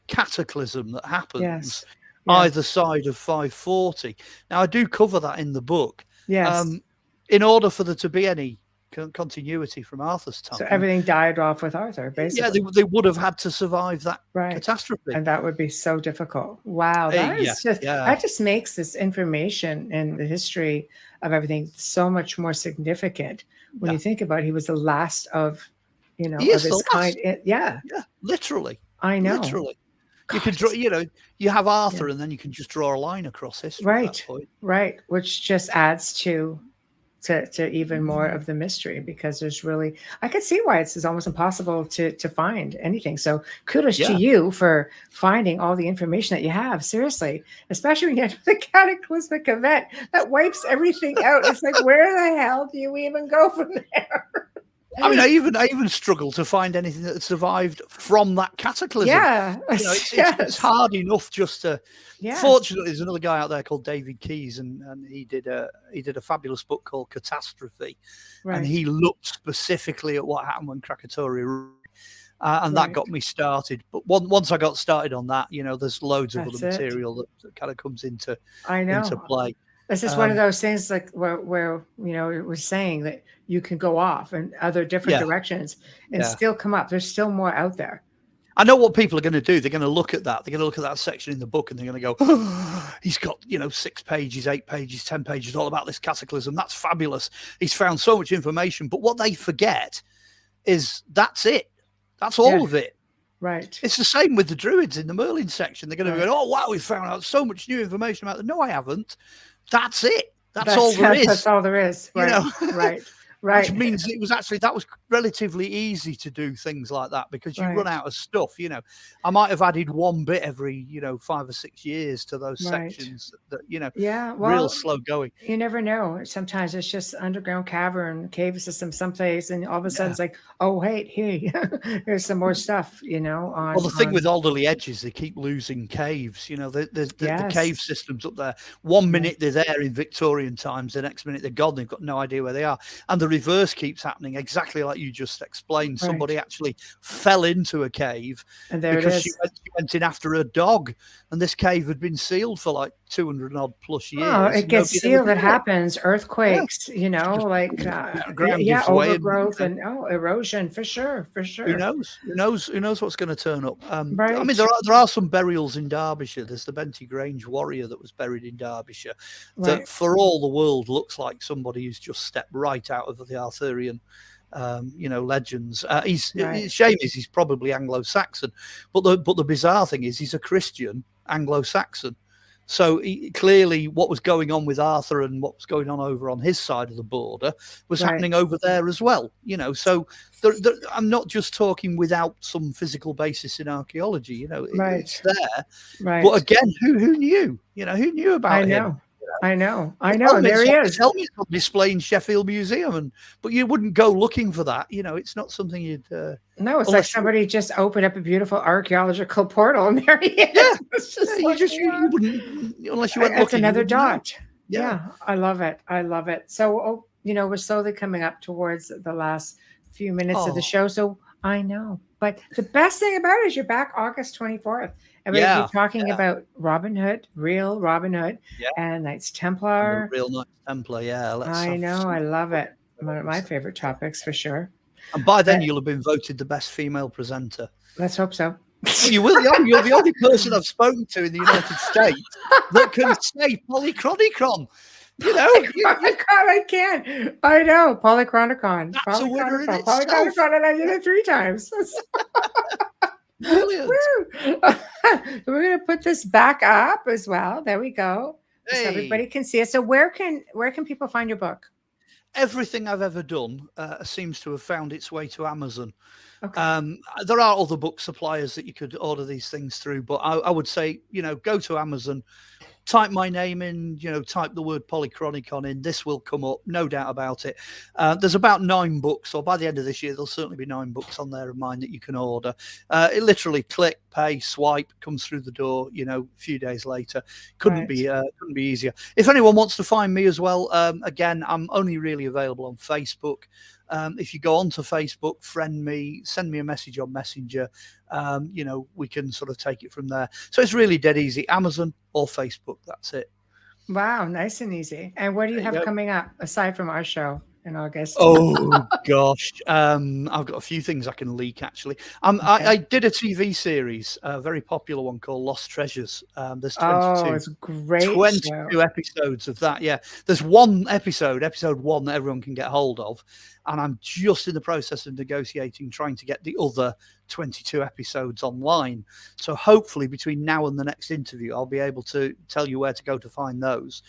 cataclysm that happens either side of 540. Now, I do cover that in the book. In order for there to be any continuity from Arthur's time. So everything died off with Arthur, basically. Yeah, they would have had to survive that catastrophe. And that would be so difficult. Wow. That just makes this information and the history of everything so much more significant when you think about it. He was the last of, of his kind. Literally. I know. Literally. God. You could draw, you have Arthur and then you can just draw a line across history at that point. Which just adds to even more of the mystery, because there's really, I could see why it's almost impossible to find anything. So kudos to you for finding all the information that you have. Seriously, especially when you have the cataclysmic event that wipes everything out. It's like, where the hell do you even go from there? I mean, I even struggle to find anything that survived from that cataclysm. Yeah. You know, it's Yes. hard enough just to. Yes. Fortunately, there's another guy out there called David Keyes, and he did a fabulous book called Catastrophe, Right. and he looked specifically at what happened when Krakatoa. And that got me started. But once I got started on that, you know, there's loads of other material that kind of comes into play. This is one of those things like where you know, it was saying that you can go off in other different directions and still come up. There's still more out there. I know what people are going to do. They're going to look at that. They're going to look at that section in the book and they're going to go, oh, he's got, you know, 6 pages, 8 pages, 10 pages, all about this cataclysm. That's fabulous. He's found so much information. But what they forget is that's it. That's all of it. Right. It's the same with the Druids in the Merlin section. They're going to go, oh, wow, we found out so much new information about them. No, I haven't. That's it. That's all there is. That's all there is. Right. You know? Right. Right. Which means that was relatively easy to do things like that because you run out of stuff. You know, I might have added one bit every, 5 or 6 years to those sections that, real slow going. You never know. Sometimes it's just underground cavern, cave system someplace, and all of a sudden it's like, oh, hey, here's some more stuff, Well, the thing with Alderley Edge is they keep losing caves. You know, the cave systems up there. 1 minute they're there in Victorian times, the next minute they're gone. They've got no idea where they are. And the reverse keeps happening, exactly like you just explained. Somebody actually fell into a cave and because she went in after a dog, and this cave had been sealed for like 200 odd plus years. Oh, it gets sealed. It happens. Earthquakes, like overgrowth and erosion for sure. Who knows what's going to turn up? I mean, there are some burials in Derbyshire. There's the Benty Grange warrior that was buried in Derbyshire that, for all the world, looks like somebody who's just stepped right out of the Arthurian legends. His shame is he's probably Anglo-Saxon, but the bizarre thing is he's a Christian Anglo-Saxon. So clearly what was going on with Arthur and what was going on over on his side of the border was happening over there as well. So I'm not just talking without some physical basis in archaeology. It's there. Right. But again, who knew? Who knew about him? I know. There he is. Tell me it's on display in Sheffield Museum, but you wouldn't go looking for that. It's not something you'd. No, it's like somebody just opened up a beautiful archaeological portal, and there he is. Yeah, it's just you wouldn't unless you went looking. That's another dot. Yeah, I love it. So, we're slowly coming up towards the last few minutes of the show. So I know, but the best thing about it is you're back August 24th. And we're going to be talking about Robin Hood, real Robin Hood, and Knights Templar. And the real Knights Templar, I know. I love it. One of my favorite topics for sure. And by then, you'll have been voted the best female presenter. Let's hope so. You will. You're the only person I've spoken to in the United States that can say Polychronicon. I can. I know. Polychronicon. That's a winner in itself. Polychronicon, and I did it 3 times. Brilliant. We're going to put this back up as well. There we go. Hey. So everybody can see it. So where can people find your book? Everything I've ever done seems to have found its way to Amazon. Okay. There are other book suppliers that you could order these things through, but I would say, go to Amazon, type my name in, type the word Polychronicon in. This will come up, no doubt about it. There's about 9 books, or by the end of this year, there'll certainly be 9 books on there of mine that you can order. It literally click, pay, swipe, comes through the door, a few days later. Couldn't be easier. If anyone wants to find me as well, again, I'm only really available on Facebook. If you go onto Facebook, friend me, send me a message on Messenger, we can sort of take it from there. So it's really dead easy. Amazon or Facebook, that's it. Wow, nice and easy. And what do you have coming up aside from our show in August? Oh, gosh. I've got a few things I can leak, actually. I did a TV series, a very popular one called Lost Treasures. There's 22. Oh, it's great. 22 episodes of that, yeah. There's one episode 1, that everyone can get hold of. And I'm just in the process of negotiating, trying to get the other 22 episodes online. So hopefully between now and the next interview, I'll be able to tell you where to go to find those.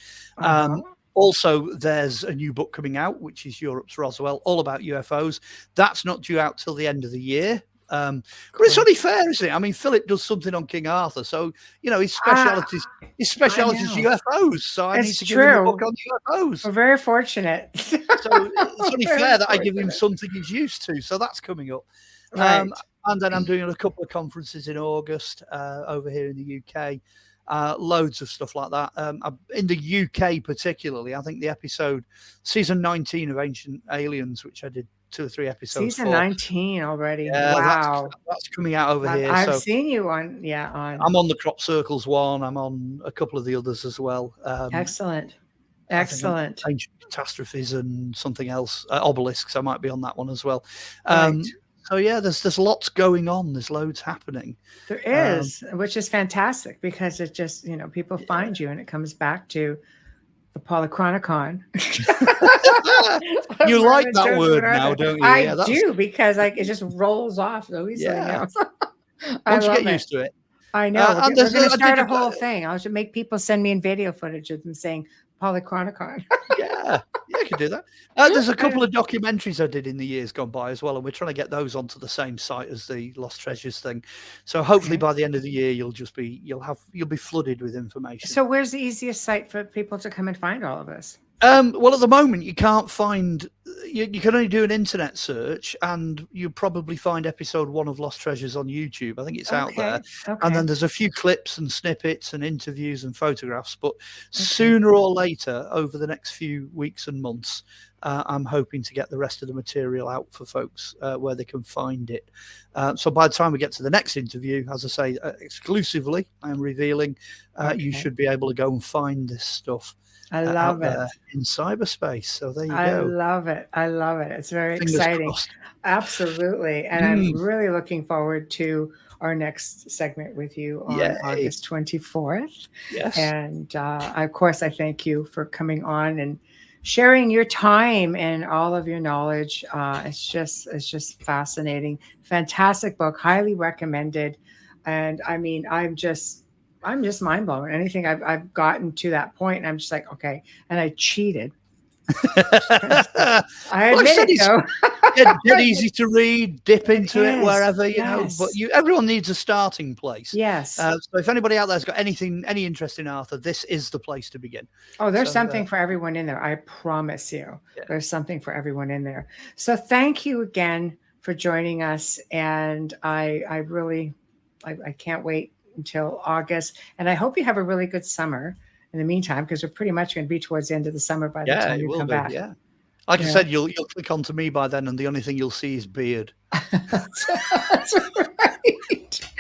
Also, there's a new book coming out, which is Europe's Roswell, all about UFOs. That's not due out till the end of the year. But it's only fair, isn't it? I mean, Philip does something on King Arthur, so his speciality is UFOs. So I need to give him a book on UFOs. We're very fortunate. So it's only fair that I give him something he's used to. So that's coming up. Right. And then I'm doing a couple of conferences in August over here in the UK. Loads of stuff like that. In the UK particularly, I think the episode season 19 of Ancient Aliens, which I did 2 or 3 episodes Season 19 already. Yeah, wow. That's coming out over here. I've seen you on. I'm on the Crop Circles one. I'm on a couple of the others as well. Excellent. Ancient Catastrophes and something else. Obelisks, I might be on that one as well. Right. So yeah, there's lots going on. There's loads happening. There is, which is fantastic because it just, people find you and it comes back to the Polychronicon. You like that word now, don't you? I do, because it just rolls off so easily. Yeah. Once you get used to it. I know. We're going to start a whole thing. I'll just make people send me in video footage of them saying Polychronicon. Yeah, you can do that. There's a couple of documentaries I did in the years gone by as well, and we're trying to get those onto the same site as the Lost Treasures thing. So hopefully by the end of the year, you'll be flooded with information. So where's the easiest site for people to come and find all of this? Well, at the moment, you can't find. You can only do an internet search, and you probably find episode 1 of Lost Treasures on YouTube. I think it's out there. Okay. And then there's a few clips and snippets and interviews and photographs. But sooner or later, over the next few weeks and months, I'm hoping to get the rest of the material out for folks where they can find it. So by the time we get to the next interview, as I say, exclusively, I'm revealing you should be able to go and find this stuff. I love it. In cyberspace. So there you go. I love it. It's very exciting. Crossed. Absolutely. And I'm really looking forward to our next segment with you on August 24th. Yes. And of course, I thank you for coming on and sharing your time and all of your knowledge. It's just fascinating. Fantastic book, highly recommended. And I mean, I'm just mind blown. Anything I've gotten to that point, and I'm just like, okay. And I cheated. I admit it, though. Dead easy to read, dip into it wherever, you know, but everyone needs a starting place. Yes. So if anybody out there's got any interest in Arthur, this is the place to begin. Oh, there's something for everyone in there. I promise you. There's something for everyone in there. So thank you again for joining us. And I can't wait until August. And I hope you have a really good summer in the meantime, because we're pretty much going to be towards the end of the summer by the time you come back. Yeah. Like I said, you'll click onto me by then, and the only thing you'll see is beard. That's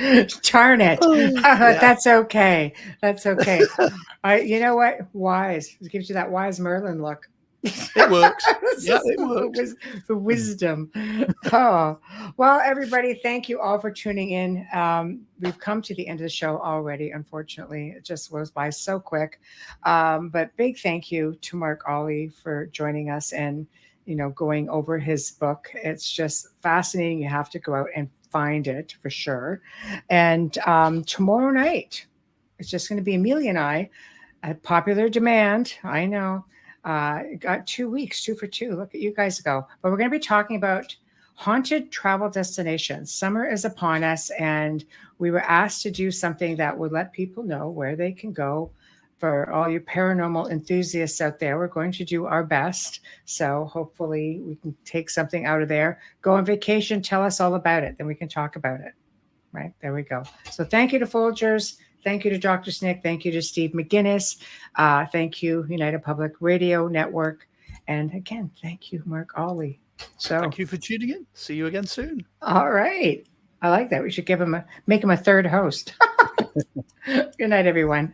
right. Darn it. That's okay. That's okay. You know what? Wise. It gives you that wise Merlin look. It works. Yeah, it works. The wisdom. Oh, well, everybody, thank you all for tuning in. We've come to the end of the show already. Unfortunately, it just goes by so quick. But big thank you to Mark Olly for joining us and, going over his book. It's just fascinating. You have to go out and find it for sure. And tomorrow night, it's just going to be Amelia and I at popular demand. I know. Got 2 weeks, 2 for 2. Look at you guys go. But we're going to be talking about haunted travel destinations. Summer is upon us, and we were asked to do something that would let people know where they can go. For all you paranormal enthusiasts out there, we're going to do our best. So hopefully we can take something out of there. Go on vacation, tell us all about it, then we can talk about it. Right, there we go. So thank you to Folgers. Thank you to Dr. Snick. Thank you to Steve McGinnis. Thank you, United Public Radio Network. And again, thank you, Mark Olly. So thank you for tuning in. See you again soon. All right. I like that. We should make him a third host. Good night, everyone.